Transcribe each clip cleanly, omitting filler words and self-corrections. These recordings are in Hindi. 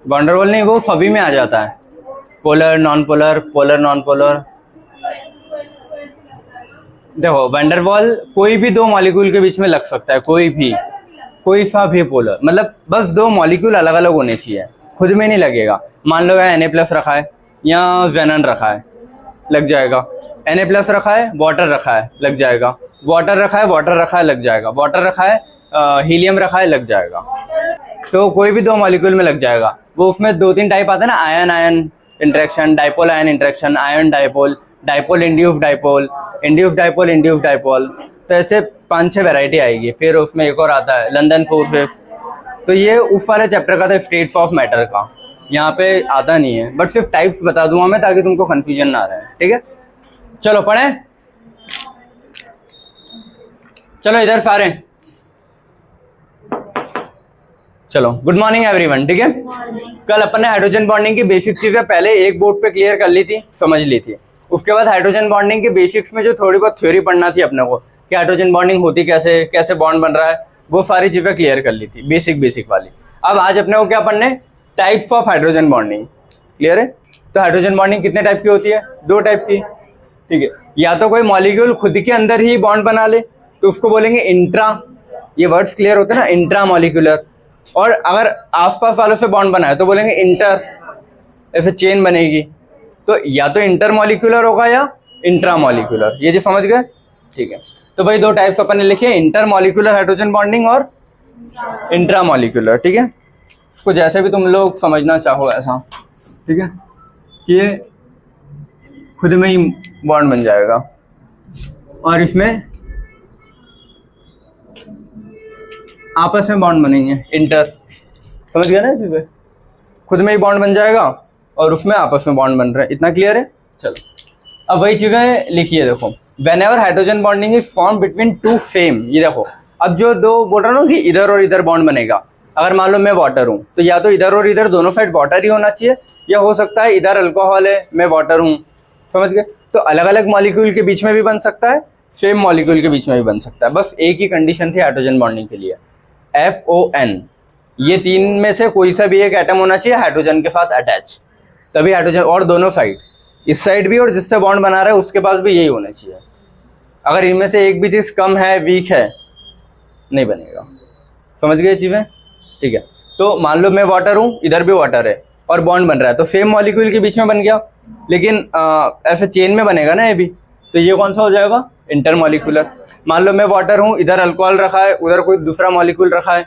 वंडरवॉल नहीं, वो सभी में आ जाता है, polar non polar, polar non polar. देखो वंडरवॉल कोई भी दो मॉलिक्यूल के बीच में लग सकता है, कोई सा भी पोलर, मतलब बस दो मॉलिक्यूल अलग अलग होने चाहिए, खुद में नहीं लगेगा। मान लो यहाँ Na+ रखा है या जेनन रखा है, लग जाएगा। Na+ रखा है, वाटर रखा है, लग जाएगा। वाटर रखा है, लग जाएगा। वाटर रखा है, हीलियम रखा है, लग जाएगा। तो कोई भी दो मॉलिक्यूल में लग जाएगा। वो उसमें दो तीन टाइप आता है ना, ion ion interaction, dipole ion interaction, ion dipole, dipole induced dipole, induced dipole, induced dipole. तो ऐसे 5-6 वैरायटी आएगी। फिर उसमें एक और आता है लंदन फोर्सेस। तो ये उस वाले चैप्टर का था, स्टेट्स ऑफ मैटर का। यहाँ पे आता नहीं है, बट सिर्फ टाइप्स बता दूंगा मैं ताकि तुमको कंफ्यूजन ना रहे, ठीक है। चलो पढ़ें, चलो इधर सारे, चलो गुड मॉर्निंग एवरीवन, ठीक है। कल अपन ने हाइड्रोजन बॉन्डिंग की बेसिक चीजें पहले एक बोर्ड पे क्लियर कर ली थी, समझ ली थी। उसके बाद हाइड्रोजन बॉन्डिंग के बेसिक्स में जो थोड़ी बहुत थ्योरी पढ़ना थी अपने को, कि हाइड्रोजन बॉन्डिंग होती कैसे, कैसे बॉन्ड बन रहा है, वो सारी चीजें क्लियर कर ली थी, बेसिक वाली। अब आज अपने को क्या पढ़ने, types of hydrogen bonding, clear है। तो हाइड्रोजन बॉन्डिंग कितने टाइप की होती है, 2 टाइप की, ठीक है। या तो कोई मॉलिक्यूल खुद के अंदर ही बॉन्ड बना ले तो उसको बोलेंगे इंट्रा, ये वर्ड्स क्लियर होते हैं ना, इंट्रा मॉलिक्यूलर। और अगर आसपास वालों से बॉन्ड बनाए तो बोलेंगे इंटर, ऐसे चेन बनेगी। तो या तो इंटर मॉलिक्यूलर होगा या इंट्रा मॉलिक्यूलर, ये जो समझ गए, ठीक है। तो भाई 2 टाइप्स अपन ने लिखे, इंटर मॉलिक्यूलर हाइड्रोजन बॉन्डिंग और इंट्रा मॉलिक्यूलर, ठीक है। उसको जैसे भी तुम लोग समझना चाहो ऐसा, ठीक है। ये खुद में ही बॉन्ड बन जाएगा और इसमें आपस में बॉन्ड बनेंगे, इंटर, समझ गया ना चीजें। खुद में ही बॉन्ड बन जाएगा और उसमें आपस में बॉन्ड बन रहे हैं, इतना क्लियर है। चलो अब वही चीजें लिखिए, देखो whenever hydrogen bonding is form between 2 same, ये देखो अब जो दो बोल रहा हूँ कि इधर और इधर बॉन्ड बनेगा। अगर मान लो मैं वाटर हूँ तो या तो इधर और इधर दोनों साइड वाटर ही होना चाहिए, या हो सकता है इधर अल्कोहल है मैं वाटर हूँ, समझ गए। तो अलग अलग मॉलिक्यूल के बीच में भी बन सकता है, सेम मॉलिक्यूल के बीच में भी बन सकता है। बस एक ही कंडीशन थी हाइड्रोजन बॉन्डिंग के लिए, FON, ये 3 में से कोई सा भी एक एटम होना चाहिए हाइड्रोजन के साथ अटैच, तभी हाइड्रोजन। और दोनों साइड, इस साइड भी और जिससे बॉन्ड बना रहा है उसके पास भी यही होना चाहिए। अगर इनमें से एक भी चीज कम है, वीक है, नहीं बनेगा, समझ गए चीजें, ठीक है। तो मान लो मैं वाटर हूँ, इधर भी वाटर है और बॉन्ड बन रहा है, तो सेम मॉलिक्यूल के बीच में बन गया, लेकिन ऐसे चेन में बनेगा ना ये भी, तो ये कौन सा हो जाएगा, इंटर मॉलिक्यूलर। मान लो मैं वाटर हूँ, इधर अल्कोहल रखा है, उधर कोई दूसरा मॉलिक्यूल रखा है,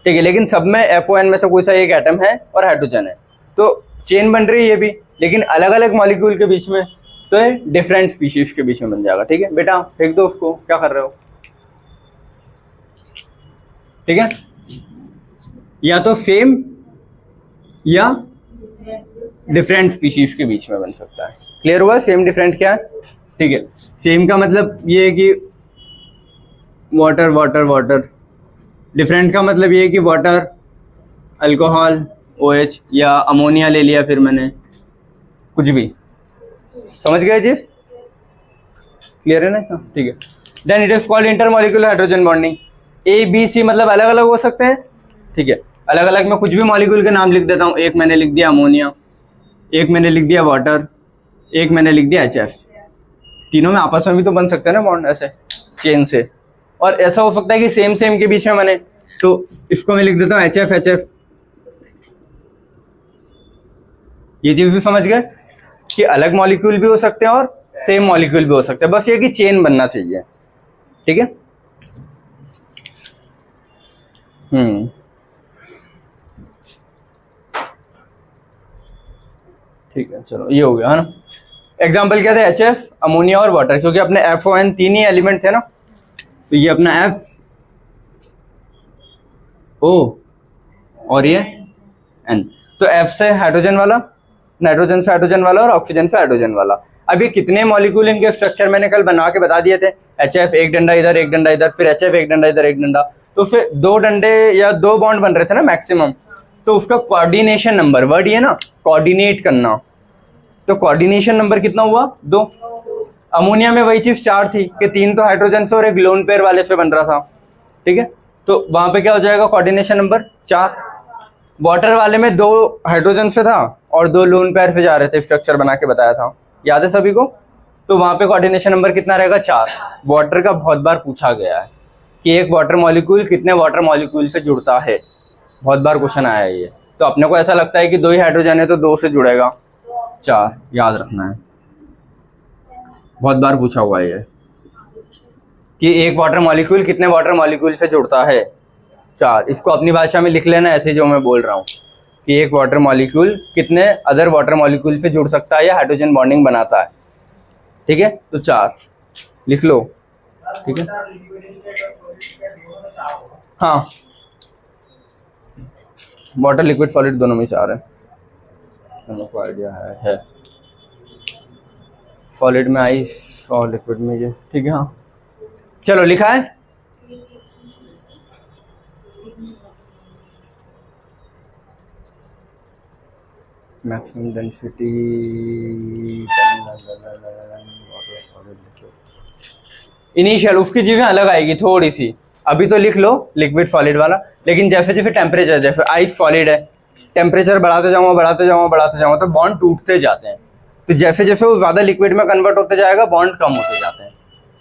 ठीक है, लेकिन सब में FON में से कोई सा एक एटम है और हाइड्रोजन है, तो चेन बन रही है ये भी, लेकिन अलग अलग मॉलिक्यूल के बीच में, तो ये डिफरेंट स्पीशीज के बीच में बन जाएगा, ठीक है। बेटा फेंक दो उसको, क्या कर रहे हो, ठीक है। या तो सेम या डिफरेंट स्पीशीज के बीच में बन सकता है, क्लियर हुआ। सेम डिफरेंट क्या है, ठीक है। सेम का मतलब ये है कि वाटर वाटर वाटर, डिफरेंट का मतलब ये है कि वाटर अल्कोहल OH, या अमोनिया ले लिया फिर मैंने, कुछ भी, समझ गए चीज, क्लियर है ना, ठीक है। Then it is called intermolecular hydrogen bonding. ABC मतलब अलग अलग हो सकते हैं, ठीक है। अलग अलग में कुछ भी मॉलिक्यूल के नाम लिख देता हूँ, एक मैंने लिख दिया अमोनिया, एक मैंने लिख दिया वाटर, एक मैंने लिख दिया HF। तीनों में आपस में भी तो बन सकते हैं ना बॉन्ड, ऐसे चेन से। और ऐसा हो सकता है कि सेम सेम के बीच में बने, तो इसको मैं लिख देता हूँ HF। ये चीज भी समझ गए कि अलग मॉलिक्यूल भी हो सकते हैं और सेम मॉलिक्यूल भी हो सकते हैं, बस ये कि चेन बनना चाहिए, ठीक है। ठीक है, चलो ये हो गया है ना। एग्जाम्पल क्या था, HF, अमोनिया और वाटर, क्योंकि अपने FON 3 ही एलिमेंट थे ना, तो ये अपना FO और ये N। तो F से हाइड्रोजन वाला, नाइट्रोजन से हाइड्रोजन वाला और ऑक्सीजन से हाइड्रोजन वाला। अभी कितने मॉलिक्यूल इनके स्ट्रक्चर मैंने कल बना के बता दिए थे, HF एक डंडा इधर एक डंडा इधर, फिर HF एक डंडा इधर एक डंडा, तो फिर 2 डंडे या 2 बॉन्ड बन रहे थे ना मैक्सिमम। तो उसका कोऑर्डिनेशन नंबर, वर्ड ये ना कोऑर्डिनेट करना, तो कोऑर्डिनेशन नंबर कितना हुआ, 2। अमोनिया में वही चीज 4 थी कि 3 तो हाइड्रोजन से और एक लोन पेयर वाले से बन रहा था, ठीक है। तो वहां पे क्या हो जाएगा, कोऑर्डिनेशन नंबर 4। वाटर वाले में 2 हाइड्रोजन से था और 2 लोन पेयर से जा रहे थे, स्ट्रक्चर बना के बताया था, याद है सभी को? तो वहां पे कोऑर्डिनेशन नंबर कितना रहेगा? 4। वाटर का बहुत बार पूछा गया है कि एक वाटर मॉलिक्यूल कितने वाटर मॉलिक्यूल से जुड़ता है, बहुत बार क्वेश्चन आया है ये। तो अपने को ऐसा लगता है कि 2 ही हाइड्रोजन है तो 2 से जुड़ेगा, 4 याद रखना है, बहुत बार पूछा हुआ है ये कि एक वाटर मॉलिक्यूल कितने वाटर मॉलिक्यूल से जुड़ता है, 4। इसको अपनी भाषा में लिख लेना ऐसे जो मैं बोल रहा हूँ कि एक वाटर मॉलिक्यूल कितने अदर वाटर मॉलिक्यूल से जुड़ सकता है या हाइड्रोजन बॉन्डिंग बनाता है, ठीक है? तो 4 लिख लो, ठीक है? हाँ, वाटर लिक्विड सॉलिड दोनों में 4 है, दोनों को आइडिया है। सॉलिड में आइस और लिक्विड में ये, ठीक है? हाँ चलो लिखा है। मैक्सिमम डेंसिटी इनिशियल, उसकी चीजें अलग आएगी थोड़ी सी, अभी तो लिख लो लिक्विड सॉलिड वाला, लेकिन जैसे जैसे टेम्परेचर, जैसे आइस सॉलिड है, टेम्परेचर बढ़ाते जाऊंगा तो बॉन्ड टूटते जाते हैं, तो जैसे जैसे वो ज्यादा लिक्विड में कन्वर्ट होते जाएगा बॉन्ड कम होते जाते हैं।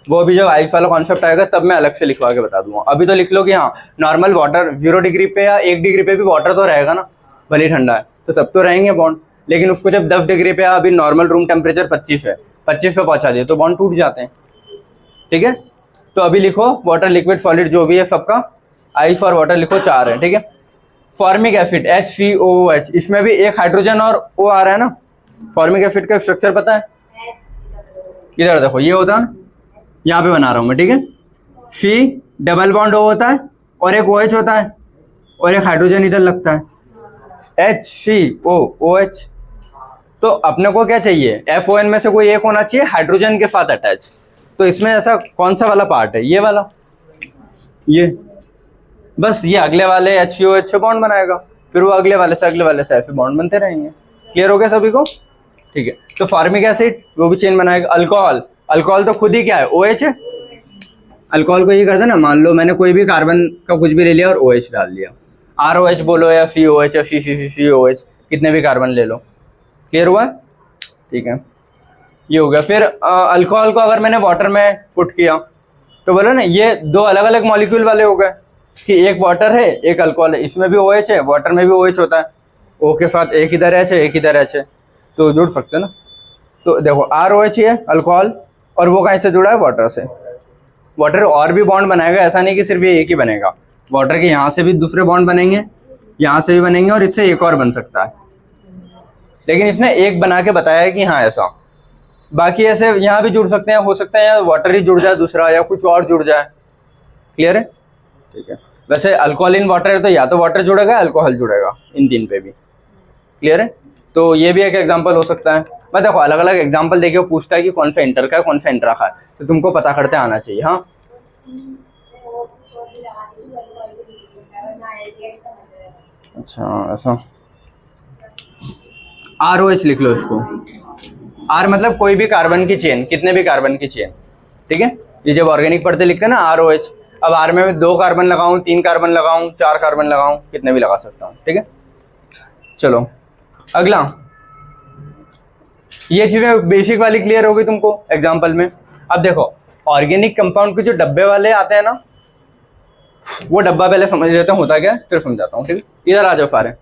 वो अभी जब आइस वाला कॉन्सेप्ट आएगा तब मैं अलग से लिखवा के बता दूंगा। अभी तो लिख लो कि हाँ नॉर्मल वाटर 0 डिग्री पे या 1 डिग्री पे भी वाटर तो रहेगा ना, भले ही ठंडा है तो तब तो रहेंगे बॉन्ड, लेकिन उसको जब 10 डिग्री पे, अभी नॉर्मल रूम टेम्परेचर 25 है, 25 पे पहुंचा दिए तो बॉन्ड टूट जाते हैं, ठीक है? तो अभी लिखो वाटर लिक्विड सॉलिड जो भी है सबका आइस और वाटर लिखो 4 है, ठीक है? फॉर्मिक एसिड HCOOH, इसमें भी एक हाइड्रोजन और O आ रहा है ना। फॉर्मिक एसिड का स्ट्रक्चर पता है? इधर देखो, ये होता है ना, यहाँ पे बना रहा हूं मैं, ठीक है? C डबल बॉन्ड O होता है और एक OH होता है और एक हाइड्रोजन इधर लगता है, HCOOH। तो अपने को क्या चाहिए? FON में से कोई एक होना चाहिए हाइड्रोजन के साथ अटैच। तो इसमें ऐसा कौन सा वाला पार्ट है? ये वाला, ये बस ये अगले वाले HCOH से बॉन्ड बनाएगा, फिर वो अगले वाले से ऐसे बॉन्ड बनते रहेंगे। क्लियर हो गया सभी को? ठीक है। तो फॉर्मिक एसिड वो भी चेन बनाएगा। अल्कोहल, अल्कोहल तो खुद ही क्या है? OH है। अल्कोहल को ये करते ना, मान लो मैंने कोई भी कार्बन का कुछ भी ले लिया और OH डाल दिया, ROH बोलो या COH या CCCOH, कितने भी कार्बन ले लो। क्लियर हुआ? ठीक है, ये हो गया। फिर अल्कोहल को अगर मैंने वाटर में पुट किया तो बोलो ना ये 2 अलग अलग मॉलिक्यूल वाले हो गए कि एक वाटर है एक अल्कोहल है, इसमें भी OH है, वाटर में भी OH होता है, O के साथ एक इधर H है एक इधर H है, तो जुड़ सकते हैं ना। तो देखो ROH है अल्कोहल और वो कहाँ से जुड़ा है? वाटर से। वाटर और भी बॉन्ड बनाएगा, ऐसा नहीं कि सिर्फ ये एक ही बनेगा, वाटर के यहाँ से भी दूसरे बॉन्ड बनेंगे, यहाँ से भी बनेंगे और इससे एक और बन सकता है, लेकिन इसने एक बना के बताया है कि हाँ ऐसा। बाकी ऐसे यहाँ भी जुड़ सकते हैं, हो सकता है या वाटर ही जुड़ जाए दूसरा या कुछ और जुड़ जाए। क्लियर है? ठीक है। वैसे अल्कोहल इन वाटर है तो या तो वाटर जुड़ेगा अल्कोहल जुड़ेगा, इन 3 पे भी। क्लियर है? तो ये भी एक एग्जांपल हो सकता है। मैं देखो अलग अलग एग्जांपल देके पूछता है कि कौन सा इंटर का है कौन सा इंट्रा का है, तो तुमको पता करते आना चाहिए। हाँ अच्छा, ऐसा ROH लिख लो इसको। R मतलब कोई भी कार्बन की चेन, कितने भी कार्बन की चेन, ठीक है? ये जब ऑर्गेनिक पढ़ते लिखते हैं ना ROH। अब R में मैं 2 कार्बन लगाऊं, 3 कार्बन लगाऊं, 4 कार्बन लगाऊं, कितने भी लगा सकता हूं, ठीक है? चलो अगला, ये चीजें बेसिक वाली क्लियर होगी तुमको एग्जाम्पल में। अब देखो ऑर्गेनिक कंपाउंड के जो डब्बे वाले आते हैं ना, वो डब्बा पहले समझ लेते हैं होता क्या है, फिर समझाता हूँ, ठीक है? इधर आ जाओ सारे।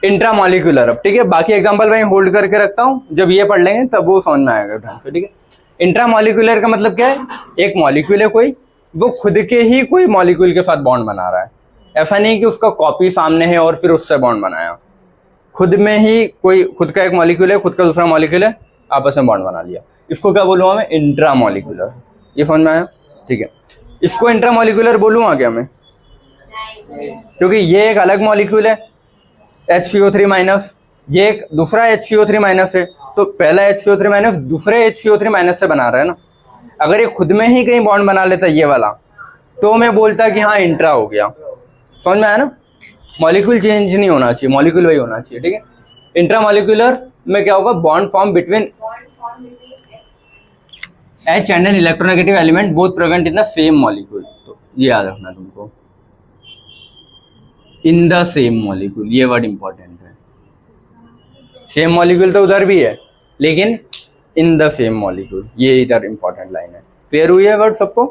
इंट्रामॉलिक्यूलर, अब ठीक है, बाकी एग्जांपल मैं होल्ड करके रखता हूँ, जब ये पढ़ लेंगे तब वो समझ में आएगा ढंग से, ठीक है? इंट्रामॉलिक्यूलर का मतलब क्या है? एक मॉलिक्यूल है कोई, वो खुद के ही कोई मॉलिक्यूल के साथ बॉन्ड बना रहा है, ऐसा नहीं कि उसका कॉपी सामने है और फिर उससे बॉन्ड बनाया। खुद में ही कोई, खुद का एक मॉलिक्यूल है, खुद का दूसरा मॉलिक्यूल है, आपस में बॉन्ड बना लिया, इसको क्या बोलूँगा मैं? इंट्रामॉलिक्यूलर। ये समझ में आया? ठीक है। इसको इंट्रामॉलिक्यूलर बोलूँगा क्या मैं? क्योंकि ये एक अलग मॉलिक्यूल है HCO3 माइनस, ये एक दूसरा HCO3 माइनस है, तो पहला HCO3 माइनस दूसरे HCO3 माइनस से बना रहा है ना। अगर ये खुद में ही कहीं बॉन्ड बना लेता ये वाला, तो मैं बोलता कि हाँ इंट्रा हो गया। समझ में आया ना? मॉलिक्यूल चेंज नहीं होना चाहिए, मॉलिक्यूल वही होना चाहिए, ठीक है? इंट्रामॉलिक्यूलर में क्या होगा? Bond form between H and an electronegative element both present in the same molecule. तो ये याद रखना तुमको। इन द सेम मॉलिक्यूल, ये वर्ड इंपॉर्टेंट है। सेम मॉलिक्यूल तो उधर भी है, लेकिन इन द सेम मॉलिक्यूल ये इधर इंपॉर्टेंट लाइन है। क्लियर हुई है वर्ड सबको?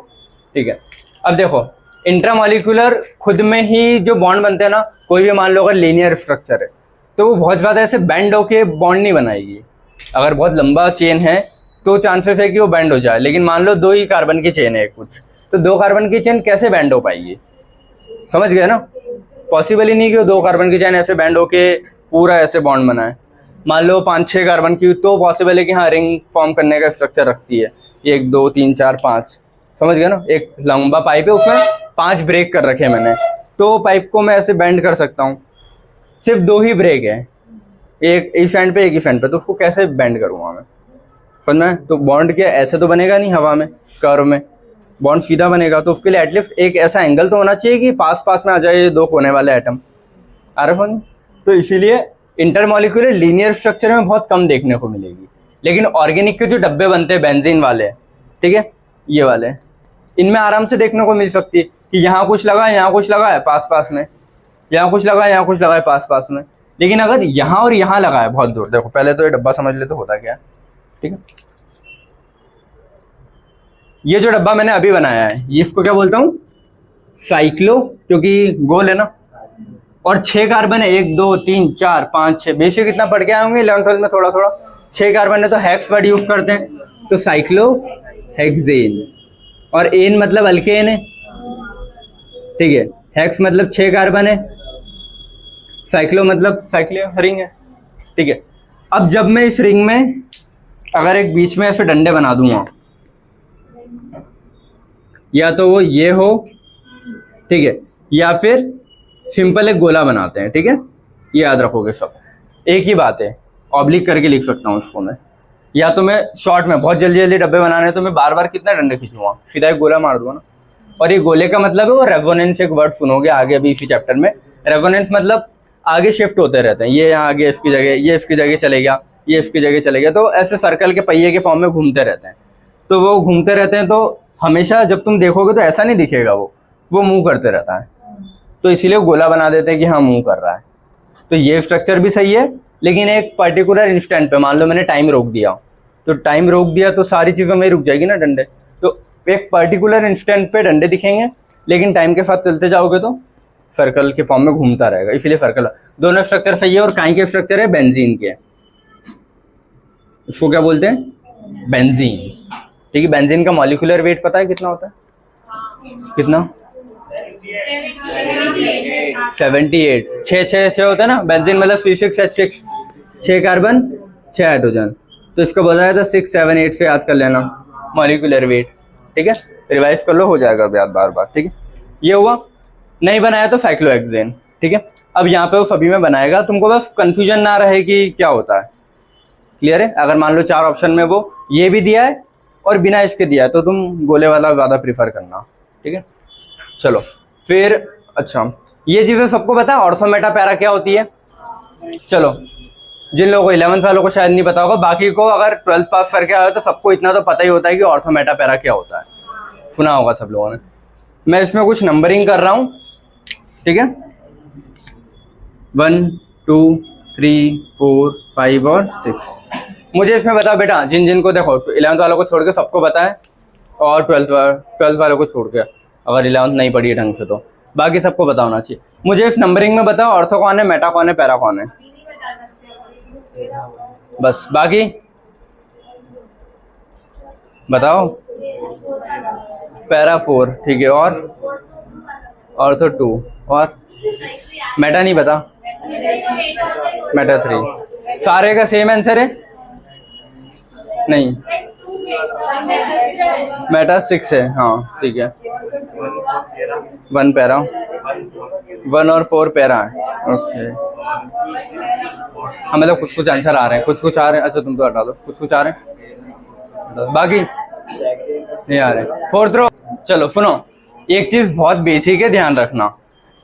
ठीक है। अब देखो इंट्रामॉलिक्यूलर खुद में ही जो बॉन्ड बनते हैं ना, कोई भी मान लो अगर लीनियर स्ट्रक्चर है तो वो बहुत ज़्यादा ऐसे बेंड होके बॉन्ड नहीं बनाएगी। अगर बहुत लंबा चेन है तो चांसेस है कि वो बेंड हो जाए, लेकिन मान लो 2 ही कार्बन की चेन है कुछ, तो 2 कार्बन की चेन कैसे बेंड हो पाएगी? समझ गए ना? पॉसिबल ही नहीं कि वो 2 कार्बन की चेन ऐसे बेंड होके पूरा ऐसे बॉन्ड बनाए। मान लो 5-6 कार्बन की तो पॉसिबल है कि हाँ रिंग फॉर्म करने का स्ट्रक्चर रखती है, 1 2 3 4 5, समझ गए ना? एक लंबा पाइप है, उसमें 5 ब्रेक कर रखे हैं मैंने, तो पाइप को मैं ऐसे बेंड कर सकता हूँ। सिर्फ 2 ही ब्रेक है, एक इस एंड पे एक इस एंड पे, तो उसको कैसे बेंड करूँगा मैं? समझ में? तो बॉन्ड क्या ऐसे तो बनेगा नहीं हवा में, कर्व में बॉन्ड सीधा बनेगा, तो उसके लिए एटलीस्ट एक ऐसा एंगल तो होना चाहिए कि पास पास में आ जाए ये 2 कोने वाले एटम। आ रहे फोन? तो इसीलिए इंटरमॉलिक्यूलर लीनियर स्ट्रक्चर में बहुत कम देखने को मिलेगी, लेकिन ऑर्गेनिक के जो डब्बे बनते हैं बेंजीन वाले, ठीक है, ये वाले, इनमें आराम से देखने को मिल सकती है कि यहाँ कुछ लगा है, यहाँ कुछ लगा है पास पास में, यहाँ कुछ लगा है, यहाँ कुछ लगा है पास पास में। लेकिन अगर यहाँ और यहाँ लगा है बहुत दूर, देखो पहले तो ये डब्बा समझ ले तो होता क्या है, ठीक है। ये जो डब्बा मैंने अभी बनाया है, ये इसको क्या बोलता हूँ? साइक्लो, क्योंकि गोल है ना, और 6 कार्बन है, 1 2 3 4 5 6, बेसिक कितना पढ़ के आए होंगे 11th-12th में थोड़ा थोड़ा। 6 कार्बन है तो हेक्स वर्ड यूज करते हैं, तो साइक्लो हेक्सेन, और एन मतलब अल्केन है, ठीक है। हेक्स मतलब 6 कार्बन है, साइक्लो मतलब साइक्लिक रिंग है, ठीक है। अब जब मैं इस रिंग में अगर एक बीच में ऐसे डंडे बना दूंगा, या तो वो ये हो, ठीक है, या फिर सिंपल एक गोला बनाते हैं, ठीक है, ये याद रखोगे सब, एक ही बात है। ऑब्लिक करके लिख सकता हूँ उसको मैं, या तो मैं शॉर्ट में बहुत जल्दी जल्दी डब्बे बनाने हैं तो मैं बार बार कितना डंडे खींचूंगा, सीधा एक गोला मार दूंगा ना। और ये गोले का मतलब है वो रेजोनेंस, एक वर्ड सुनोगे आगे अभी इसी चैप्टर में। रेजोनेंस मतलब आगे शिफ्ट होते रहते हैं, ये यहाँ आगे इसकी जगह, ये इसकी जगह चले गया, ये इसकी जगह चले गया, तो ऐसे सर्कल के पहिए के फॉर्म में घूमते रहते हैं। तो वो घूमते रहते हैं तो हमेशा जब तुम देखोगे तो ऐसा नहीं दिखेगा, वो मूव करते रहता है, तो इसीलिए गोला बना देते हैं कि हाँ मूव कर रहा है। तो ये स्ट्रक्चर भी सही है, लेकिन एक पर्टिकुलर इंस्टेंट पे, मान लो मैंने टाइम रोक दिया, तो टाइम रोक दिया तो सारी चीज़ों में रुक जाएगी ना डंडे, तो एक पर्टिकुलर इंस्टेंट पे डंडे दिखेंगे, लेकिन टाइम के साथ चलते जाओगे तो सर्कल के फॉर्म में घूमता रहेगा, इसीलिए सर्कल। दोनों स्ट्रक्चर सही है, और काई के स्ट्रक्चर है बेंजीन के, इसको क्या बोलते हैं? बेंजीन, ठीक है। बेंजीन का मॉलिक्यूलर वेट पता है कितना होता है? कितना? 78। 6 होता है ना बेंजीन, मतलब C6H6, 6 कार्बन 6 हाइड्रोजन, तो इसको बताया था 6 7 8 से याद कर लेना मॉलिक्यूलर वेट, ठीक है। रिवाइज कर लो, हो जाएगा याद बार बार, ठीक है। ये हुआ, नहीं बनाया तो साइक्लोहेक्सेन, ठीक है। अब यहाँ पे वो सभी में बनाएगा, तुमको बस कंफ्यूजन ना रहे कि क्या होता है, क्लियर है? अगर मान लो 4 ऑप्शन में वो ये भी दिया है और बिना इसके दिया है, तो तुम गोले वाला ज़्यादा प्रीफर करना, ठीक है। चलो फिर, अच्छा ये चीज़ें सबको पता है ऑर्थो मेटा पैरा क्या होती है? चलो जिन लोगों को 11th वालों को शायद नहीं पता होगा, बाकी को अगर 12th पास करके आए तो सबको इतना तो पता ही होता है कि ऑर्थो मेटा पैरा क्या होता है, सुना होगा सब लोगों ने। मैं इसमें कुछ नंबरिंग कर रहा हूँ, ठीक है, 1 2 3 4 5 और 6। मुझे इसमें बताओ बेटा, जिन जिन को देखो 11th वालों को छोड़ के सबको पता है, और 12th वालों को छोड़ के, अगर 11th नहीं पढ़ी है ढंग से तो बाकी सबको पता होना चाहिए। मुझे इस नंबरिंग में बताओ ऑर्थो कौन है, मेटा कौन है, पैरा कौन है, बस। बाकी बताओ। पैरा 4, ठीक है, और ऑर्थो 2, और मेटा नहीं पता, मेटा 3। सारे का सेम आंसर है? नहीं, मेटा 6 है, हाँ ठीक है। 1 पैरा, 1 और 4 पैरा है, ओके। हाँ मतलब कुछ कुछ आंसर आ रहे हैं, कुछ कुछ आ रहे हैं, अच्छा तुम तो हटा दो, कुछ कुछ आ रहे हैं, बाकी नहीं आ रहे। 4th रो, चलो सुनो, एक चीज बहुत बेसिक है, ध्यान रखना,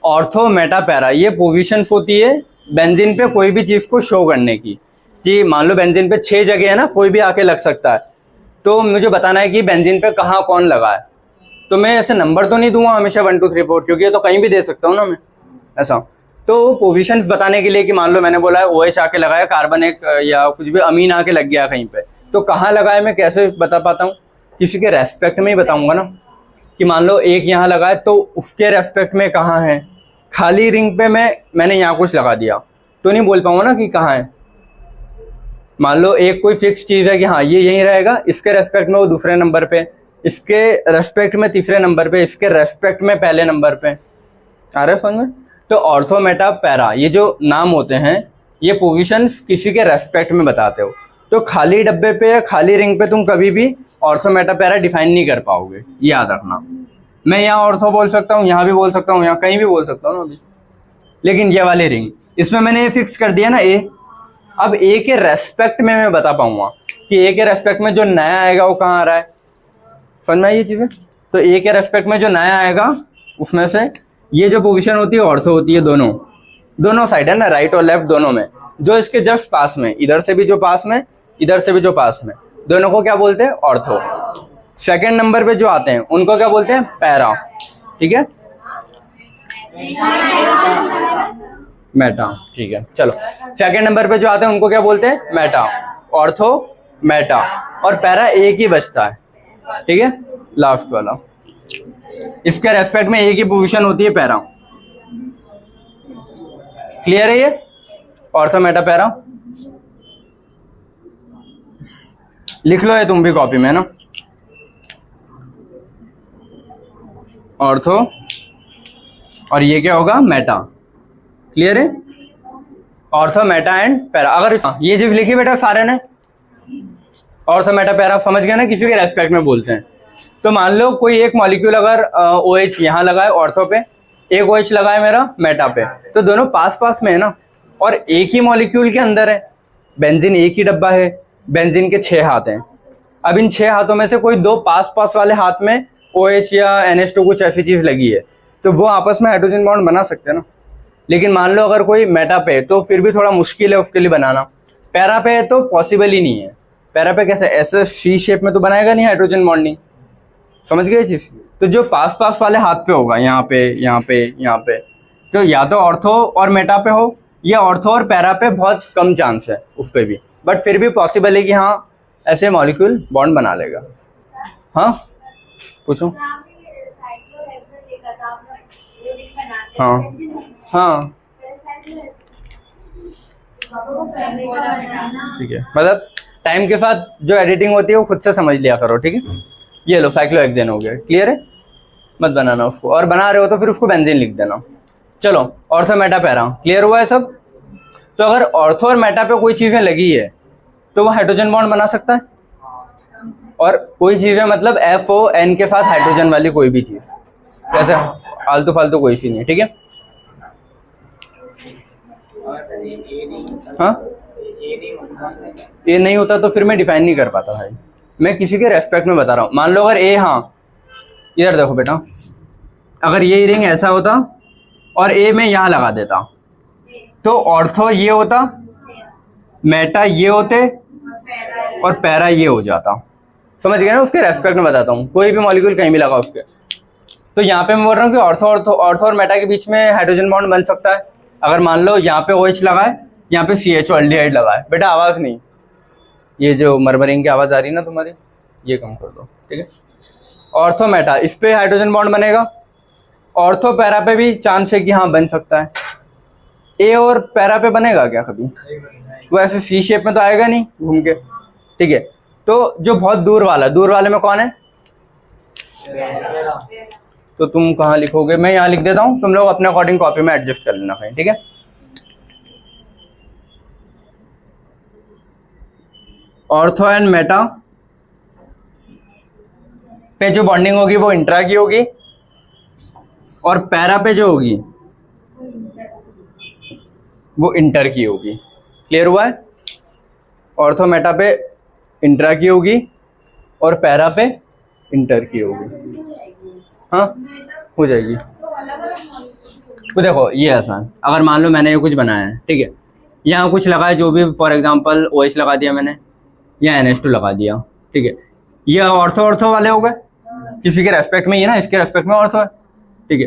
ऑर्थो मेटा पैरा ये पोजीशंस होती है बेंजीन पे कोई भी चीज को शो करने की, कि मान लो बेंजीन पे 6 जगह है ना, कोई भी आके लग सकता है, तो मुझे बताना है कि बेंजीन पे कहाँ कौन लगा है। तो मैं ऐसे नंबर तो नहीं दूंगा हमेशा 1 2 3 4, क्योंकि ये तो कहीं भी दे सकता हूँ ना मैं, ऐसा। तो पोजीशंस बताने के लिए कि मान लो मैंने बोला है OH आके लगाया, कार्बन एक या कुछ भी अमीन आके लग गया कहीं पे, तो कहाँ लगाया मैं कैसे बता पाता हूँ? किसी के रेस्पेक्ट में ही बताऊंगा ना, कि मान लो एक यहाँ लगा है तो उसके रेस्पेक्ट में कहाँ है। खाली रिंग पे मैंने यहाँ कुछ लगा दिया तो नहीं बोल पाऊंगा ना कि कहाँ है। मान लो एक कोई फिक्स चीज़ है कि हाँ ये यहीं रहेगा, इसके रेस्पेक्ट में वो दूसरे नंबर पे, इसके रेस्पेक्ट में तीसरे नंबर पे, इसके रेस्पेक्ट में पहले नंबर पे। आ रहा है समझ में? तो ऑर्थो, मेटा, पैरा ये जो नाम होते हैं ये पोजीशंस किसी के रेस्पेक्ट में बताते हो। तो खाली डब्बे पे या खाली रिंग पे तुम कभी भी ऑर्थो, मेटा, पैरा डिफाइन नहीं कर पाओगे, याद रखना। मैं यहाँ ऑर्थो बोल सकता हूँ, यहाँ भी बोल सकता हूँ, यहाँ कहीं भी बोल सकता हूँ ना अभी, लेकिन ये वाली रिंग इसमें मैंने ये फिक्स कर दिया ना ए। अब ए के रेस्पेक्ट में मैं बता पाऊंगा कि ए के रेस्पेक्ट में जो नया आएगा वो कहाँ आ रहा है। समझ में आई ये चीज़ें? तो ए के रेस्पेक्ट में जो नया आएगा उसमें से ये जो पोजीशन होती है ऑर्थो होती है, दोनों साइड है ना, राइट और लेफ्ट दोनों में। जो इसके जस्ट पास में, इधर से भी जो पास में, इधर से भी जो पास में, दोनों को क्या बोलते हैं? ऑर्थो। सेकंड नंबर पे जो आते हैं उनको क्या बोलते हैं? पैरा। ठीक है, मेटा। ठीक है, चलो सेकंड नंबर पे जो आते हैं उनको क्या बोलते हैं? मेटा। ऑर्थो, मेटा और पैरा एक ही बचता है। ठीक है, लास्ट वाला, इसके रेस्पेक्ट में एक ही पोजीशन होती है, पैरा। क्लियर है ये? ऑर्थो, मेटा, पैरा लिख लो, ये तुम भी कॉपी में ना। ऑर्थो और ये क्या होगा? मेटा। क्लियर है? Ortho, Meta and para. अगर ये चीज लिखी बेटा सारे ने, ऑर्थो, मेटा, पैरा, समझ गए ना, किसी के रेस्पेक्ट में बोलते हैं। तो मान लो कोई एक मॉलिक्यूल अगर OH यहाँ लगा है ऑर्थो पे, एक OH लगा है मेरा मेटा पे, तो दोनों पास पास में है ना, और एक ही मॉलिक्यूल के अंदर है। बेंजीन एक ही डब्बा है, बेंजीन के 6 हाथ हैं। अब इन 6 हाथों में से कोई 2 पास पास वाले हाथ में OH या NH2 कुछ ऐसी चीज लगी है, तो वो आपस में हाइड्रोजन बॉन्ड बना सकते हैं ना। लेकिन मान लो अगर कोई मेटा पे है तो फिर भी थोड़ा मुश्किल है उसके लिए बनाना। पैरा पे है तो पॉसिबल ही नहीं है। पैरा पे कैसे ऐसे सी शेप में तो बनाएगा नहीं हाइड्रोजन बॉन्ड नहीं। समझ गए चीज? तो जो पास पास वाले हाथ पे होगा, यहाँ पे, यहाँ पे, यहाँ पे, तो या तो ऑर्थो और मेटा पे हो, या ऑर्थो और पैरा पे बहुत कम चांस है उस पर भी, बट फिर भी पॉसिबल है कि हाँ ऐसे मॉलिक्यूल बॉन्ड बना लेगा। हाँ पूछो। हाँ हाँ ठीक है, मतलब टाइम के साथ जो एडिटिंग होती है वो खुद से समझ लिया करो। ठीक है, ये लो साइक्लोहेक्सेन हो गया। क्लियर है? मत बनाना उसको, और बना रहे हो तो फिर उसको बेंजीन लिख देना। चलो ऑर्थो, मेटा, पैरा क्लियर हुआ है सब? तो अगर ऑर्थो और मेटा पे कोई चीज़ें लगी है तो वो हाइड्रोजन बॉन्ड बना सकता है, और कोई चीज़ें मतलब FON के साथ हाइड्रोजन वाली कोई भी चीज़, जैसे आलतू फालतू कोई सी नहीं। ठीक है, हाँ ये नहीं होता तो फिर मैं डिफाइन नहीं कर पाता भाई। मैं किसी के रेस्पेक्ट में बता रहा हूँ। मान लो अगर ए, हाँ इधर देखो बेटा, अगर ये रिंग ऐसा होता और ए में यहाँ लगा देता तो ऑर्थो ये होता, मेटा ये होते और पैरा ये हो जाता। समझ गए ना? उसके रेस्पेक्ट में बताता हूँ, कोई भी मॉलिक्यूल कहीं भी लगा उसके। तो यहाँ पे मैं बोल रहा हूँ कि ऑर्थो और मेटा के बीच में हाइड्रोजन बॉन्ड बन सकता है। अगर मान लो यहाँ पे OH लगा है, यहाँ पे CHO एल्डिहाइड लगा है। बेटा आवाज़ नहीं, ये जो मरमरिंग की आवाज़ आ रही है ना तुम्हारी, ये कम कर दो। ठीक है, ऑर्थो, मेटा इस पे हाइड्रोजन बॉन्ड बनेगा। ऑर्थो, पैरा पे भी चांस है कि हाँ बन सकता है। ए और पैरा पे बनेगा क्या कभी? वो ऐसे सी शेप में तो आएगा नहीं घूम के। ठीक है, तो जो बहुत दूर वाले में कौन है? तो तुम कहाँ लिखोगे? मैं यहाँ लिख देता हूँ, तुम लोग अपने अकॉर्डिंग कॉपी में एडजस्ट कर लेना कहीं। ठीक है, ऑर्थो एंड मेटा पे जो बॉन्डिंग होगी वो इंट्रा की होगी, और पैरा पे जो होगी वो इंटर की होगी। क्लियर हुआ है? ऑर्थो, मेटा पे इंट्रा की होगी और पैरा पे इंटर की होगी। हाँ हो जाएगी। तो देखो ये आसान, अगर मान लो मैंने ये कुछ बनाया है, ठीक है, यहाँ कुछ लगा है, जो भी फॉर एग्जांपल OH लगा दिया मैंने, या NH2 लगा दिया। ठीक है, ये ऑर्थो वाले हो गए, किसी के रेस्पेक्ट में, ये ना इसके रेस्पेक्ट में ऑर्थो है। ठीक है,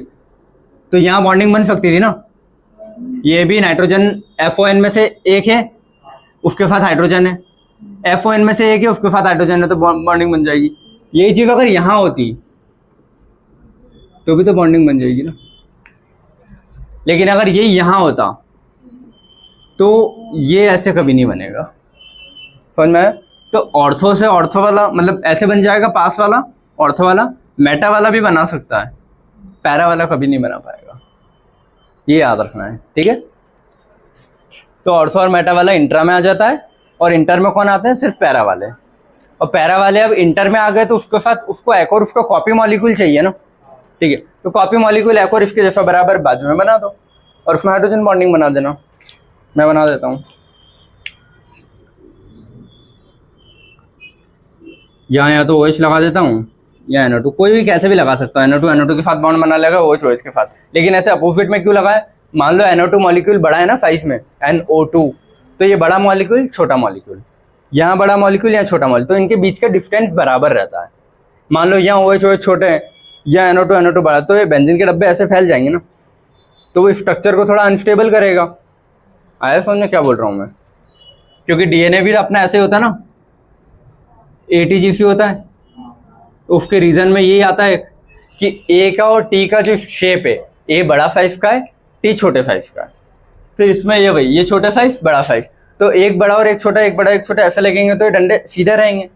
तो यहाँ बॉन्डिंग बन सकती थी ना, ये भी नाइट्रोजन FON में से एक है, उसके साथ हाइड्रोजन है, FON में से एक है, उसके साथ हाइड्रोजन है, तो बॉन्डिंग बन जाएगी। यही चीज अगर यहाँ होती तो भी तो बॉन्डिंग बन जाएगी ना, लेकिन अगर ये यहाँ होता तो ये ऐसे कभी नहीं बनेगा, समझ में आया? तो ऑर्थो से ऑर्थो वाला मतलब ऐसे बन जाएगा, पास वाला ऑर्थो वाला, मेटा वाला भी बना सकता है, पैरा वाला कभी नहीं बना पाएगा, ये याद रखना है, ठीक है। तो ऑर्थो और मेटा वाला इंट्रा में आ जाता है, और इंटर में कौन आते हैं? सिर्फ पैरा वाले। और पैरा वाले अब इंटर में आ गए तो उसके साथ उसको एक और उसका कॉपी मॉलिक्यूल चाहिए ना, ठीक है। तो कॉपी मॉलिक्यूल एक और इसके जैसा बराबर बाजू में बना दो और उसमें हाइड्रोजन बॉन्डिंग बना देना। मैं बना देता हूँ, यहाँ तो OH लगा देता हूँ, या NO2, कोई भी कैसे भी लगा सकता है। NO2 के साथ बॉन्ड बना लेगा, OH के साथ। लेकिन ऐसे अपोजिट में क्यों लगा है? मान लो NO2 मॉलिक्यूल बड़ा है ना साइज में, NO2, तो ये बड़ा मॉलिक्यूल छोटा मॉलिक्यूल, यहाँ बड़ा मॉलिक्यूल यहाँ छोटा मॉलिक्यूल, तो इनके बीच का डिस्टेंस बराबर रहता है। मान लो यहाँ OH छोटे हैं, या NO2 बड़ा, तो ये बेंजीन के डब्बे ऐसे फैल जाएंगे ना, तो वो स्ट्रक्चर को थोड़ा अनस्टेबल करेगा। आया समझ में क्या बोल रहा हूँ मैं? क्योंकि DNA भी अपना ऐसे होता है ना, ATGC होता है, तो उसके रीजन में यही आता है कि A का और T का जो शेप है, A बड़ा साइज का है, T छोटे साइज का है। फिर इसमें ये भाई, ये छोटा साइज बड़ा साइज, तो एक बड़ा और एक छोटा, एक बड़ा एक छोटा ऐसे लगेंगे तो ये डंडे सीधे रहेंगे।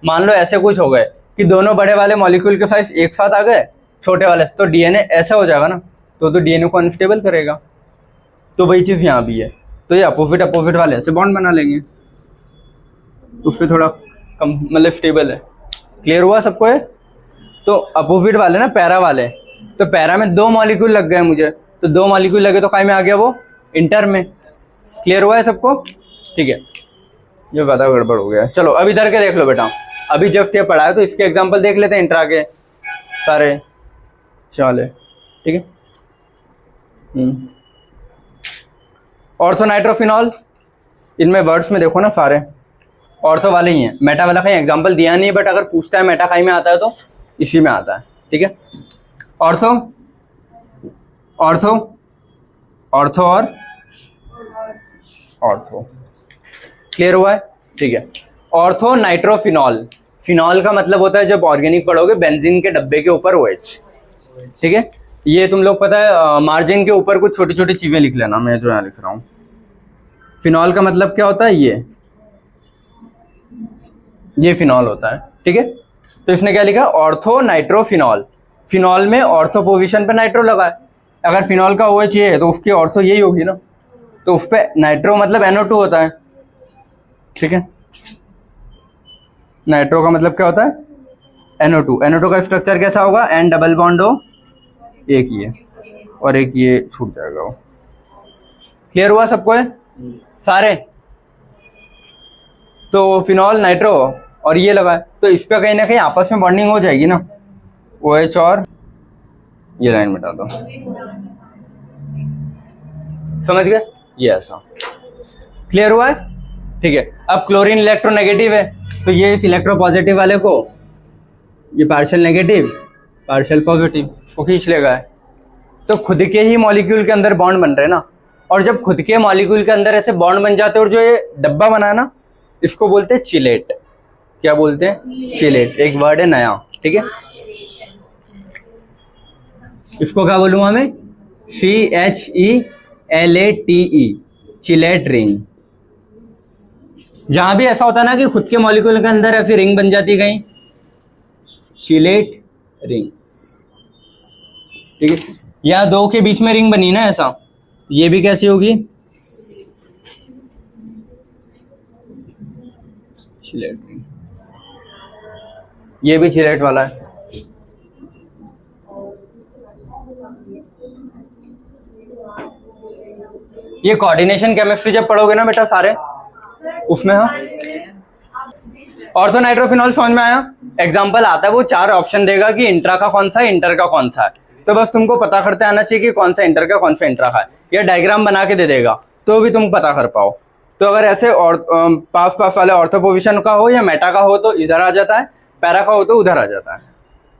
मान लो ऐसे कुछ हो गए कि दोनों बड़े वाले मॉलिक्यूल के साइज एक साथ आ गए छोटे वाले, तो DNA ऐसा हो जाएगा ना, तो DNA को अनस्टेबल करेगा। तो वही चीज़ यहाँ भी है, तो ये अपोजिट वाले ऐसे बॉन्ड बना लेंगे, उससे थोड़ा कम मतलब स्टेबल है। क्लियर हुआ सबको है? तो अपोजिट वाले ना, पैरा वाले, तो पैरा में 2 मॉलिक्यूल लग गए मुझे, तो 2 मॉलिक्यूल लगे तो काय में आ गया वो? इंटर में। क्लियर हुआ है सबको? ठीक है, ये ज़्यादा गड़बड़ हो गया। चलो अब इधर के देख लो बेटा, अभी जस्ट ये पढ़ा है तो इसके एग्जाम्पल देख लेते हैं इंट्रा के सारे। चले ठीक है। ऑर्थो नाइट्रोफिनॉल, इनमें वर्ड्स में देखो ना सारे ऑर्थो वाले ही हैं, मेटा वाला कहीं एग्जांपल दिया नहीं है, बट अगर पूछता है मेटा कहीं में आता है तो इसी में आता है, ठीक है। ऑर्थो ऑर्थो ऑर्थो और ऑर्थो, क्लियर हुआ है? ठीक है। ऑर्थो नाइट्रोफिनॉल, फिनॉल का मतलब होता है, जब ऑर्गेनिक पढ़ोगे बेंजीन के डब्बे के ऊपर OH, ठीक है। ये तुम लोग पता है मार्जिन के ऊपर कुछ छोटी छोटी चीजें लिख लेना, मैं जो यहाँ लिख रहा हूँ। फिनॉल का मतलब क्या होता है? ये फिनॉल होता है, ठीक है। तो इसने क्या लिखा? Ortho nitrophenol. फिनॉल में ऑर्थो पोजीशन पे नाइट्रो लगा है, अगर फिनॉल का OH ये है तो उसकी ऑर्थो यही होगी ना, तो उस पर नाइट्रो मतलब NO2 होता है, ठीक है। नाइट्रो का मतलब क्या होता है? NO2। NO2 का स्ट्रक्चर कैसा होगा? N डबल बॉन्ड हो, एक ये और एक ये छूट जाएगा वो। क्लियर हुआ सबको है सारे? तो फिनॉल नाइट्रो और ये लगा है, तो इस पे कहीं ना कहीं आपस में बॉन्डिंग हो जाएगी ना, OH और ये लाइन मिटा दो, समझ गए? ये ऐसा क्लियर हुआ है? ठीक है। अब क्लोरीन इलेक्ट्रोनेगेटिव है, तो ये इस इलेक्ट्रोपॉजिटिव वाले को, ये पार्शियल नेगेटिव पार्शियल पॉजिटिव को खींच लेगा है, तो खुद के ही मॉलिक्यूल के अंदर बॉन्ड बन रहे हैं ना। और जब खुद के मॉलिक्यूल के अंदर ऐसे बॉन्ड बन जाते हैं, और जो ये डब्बा बना है ना, इसको बोलते हैं चिलेट। क्या बोलते हैं? चिलेट। एक वर्ड है नया, ठीक है। इसको क्या बोलूंगा मैं? CHELATE, chelate ring. जहां भी ऐसा होता है ना कि खुद के मॉलिक्यूल के अंदर ऐसी रिंग बन जाती कहीं, चिलेट रिंग, ठीक है। यहाँ 2 के बीच में रिंग बनी ना ऐसा, ये भी कैसी होगी? Chelate ring. ये भी चिलेट वाला है। ये कोऑर्डिनेशन केमिस्ट्री जब पढ़ोगे ना बेटा सारे, उसमें हाँ ऑर्थो नाइट्रोफिनॉल समझ में आया? एग्जाम्पल आता है, वो 4 ऑप्शन देगा कि इंट्रा का कौन सा है, इंटर का कौन सा है, तो बस तुमको पता करते आना चाहिए कि कौन सा इंटर का कौन सा इंट्रा का है। या डायग्राम बना के दे देगा तो भी तुम पता कर पाओ। तो अगर ऐसे और पास वाले ऑर्थो पोजीशन का हो या मेटा का हो तो इधर आ जाता है, पैरा का हो तो उधर आ जाता है,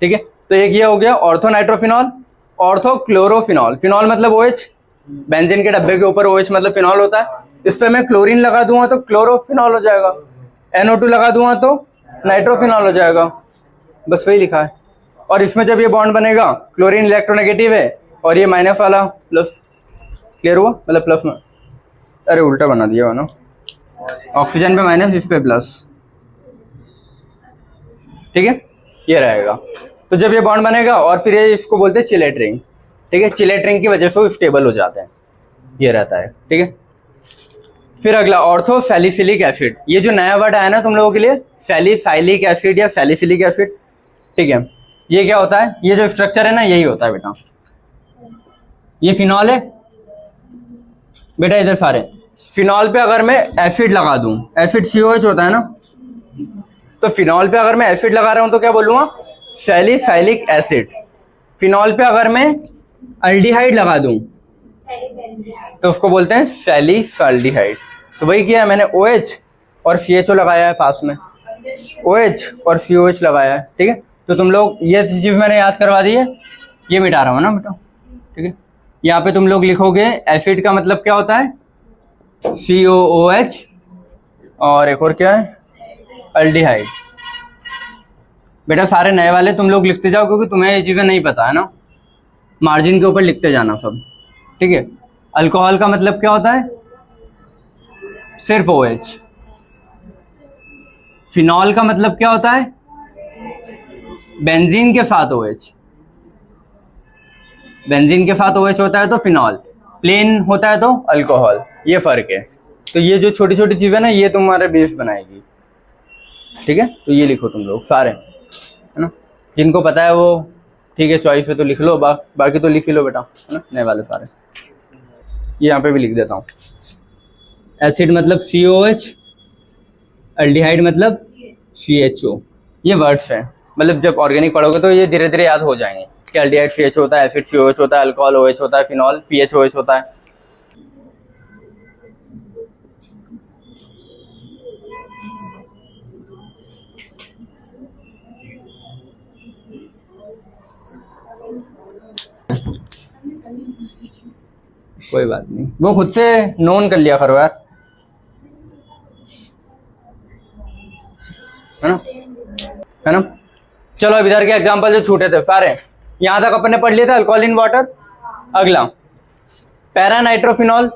ठीक है। तो एक ये हो गया ortho nitrophenol. Ortho chlorophenol, phenol मतलब OH, बेंजीन के डब्बे के ऊपर OH मतलब फिनॉल होता है। इस पे मैं क्लोरीन लगा दूंगा तो क्लोरोफिनॉल हो जाएगा, NO2 लगा दूंगा तो नाइट्रोफिनॉल हो जाएगा, बस वही लिखा है। और इसमें जब ये बॉन्ड बनेगा, क्लोरीन इलेक्ट्रोनेगेटिव है और ये माइनस वाला प्लस, क्लियर हुआ? मतलब प्लस में, अरे उल्टा बना दिया ना, ऑक्सीजन पे माइनस, इस पे प्लस, ठीक है, ये रहेगा। तो जब ये बॉन्ड बनेगा और फिर ये इसको बोलते हैं चिलेट रिंग, ठीक है, चिलेट रिंग की वजह से वो स्टेबल हो जाते हैं, ये रहता है, ठीक है। फिर अगला ऑर्थो सैलिसिलिक एसिड, ये जो नया वर्ड आया ना तुम लोगों के लिए, सैलिसाइलिक एसिड या सैलिसिलिक एसिड, ठीक है। ये क्या होता है? ये जो स्ट्रक्चर है ना यही होता है बेटा, ये फिनॉल है बेटा, इधर सारे फिनॉल पे अगर मैं एसिड लगा दूं, एसिड COH होता है ना, तो फिनॉल पे अगर मैं एसिड लगा रहा हूं तो क्या बोलूंगा? Salicylic acid. फिनॉल पे अगर मैं अल्डिहाइड लगा दूं तो उसको बोलते हैं सैलिसल्डिहाइड। तो वही किया है मैंने, OH और CHO लगाया है पास में, OH और COH लगाया है, ठीक है। तो तुम लोग ये चीज मैंने याद करवा दी है, ये मिटा रहा हूँ ना बेटा, ठीक है। यहाँ पे तुम लोग लिखोगे एसिड का मतलब क्या होता है, COOH, और एक और क्या है, अल्डिहाइड। बेटा सारे नए वाले तुम लोग लिखते जाओ क्योंकि तुम्हें ये चीज़ें नहीं पता है ना, मार्जिन के ऊपर लिखते जाना सब, ठीक है। अल्कोहल का मतलब क्या होता है, सिर्फ OH। फिनॉल का मतलब क्या होता है, बेंजीन के साथ OH, बेंजीन के साथ OH होता है तो फिनॉल, प्लेन होता है तो अल्कोहल, ये फर्क है। तो ये जो छोटी छोटी चीजें ना ये तुम्हारे बेस बनाएगी, ठीक है। तो ये लिखो तुम लोग सारे, है ना, जिनको पता है वो ठीक है, चॉइस है तो लिख लो, बाकी तो लिख ही लो बेटा, है ना, नए वाले सारे। ये यहाँ पे भी लिख देता हूँ, एसिड मतलब COH, अल्डिहाइड मतलब CHO, ये वर्ड्स हैं, मतलब जब ऑर्गेनिक पढ़ोगे तो ये धीरे धीरे याद हो जाएंगे कि अल्डिहाइड CH होता है, एसिड COH होता है, अल्कोहल OH होता है, फिनॉल PHOH होता है। कोई बात नहीं, वो खुद से नोन कर लिया करो यार, है ना, है ना। चलो अब इधर के एग्जांपल जो छूटे थे सारे, यहाँ तक अपन ने पढ़ लिया था, अल्कोहलिन वाटर। अगला पैरा नाइट्रोफिनॉल,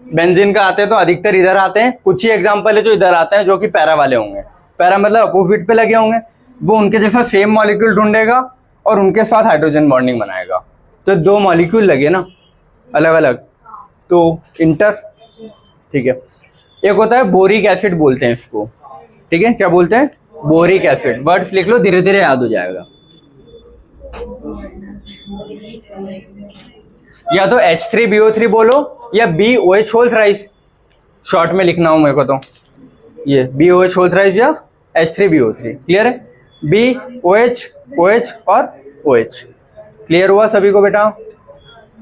बेंजीन का आते हैं तो अधिकतर इधर आते हैं, कुछ ही एग्जांपल है जो इधर आते हैं जो कि पैरा वाले होंगे। पैरा मतलब अपोजिट पे लगे होंगे, वो उनके जैसा सेम मॉलिक्यूल ढूंढेगा और उनके साथ हाइड्रोजन बॉन्डिंग बनाएगा। तो दो मॉलिक्यूल लगे ना अलग अलग, तो इंटर, ठीक है। एक होता है बोरिक एसिड बोलते हैं इसको, ठीक है, क्या बोलते हैं, बोरिक एसिड। वर्ड्स लिख लो, धीरे धीरे याद हो जाएगा। या तो H3BO3 बोलो या BOH होल थ्राइस, शॉर्ट में लिखना हो मेरे को तो ये BOH होल थ्राइस या H3BO3, क्लियर है। BOH OH और OH, क्लियर हुआ सभी को बेटा,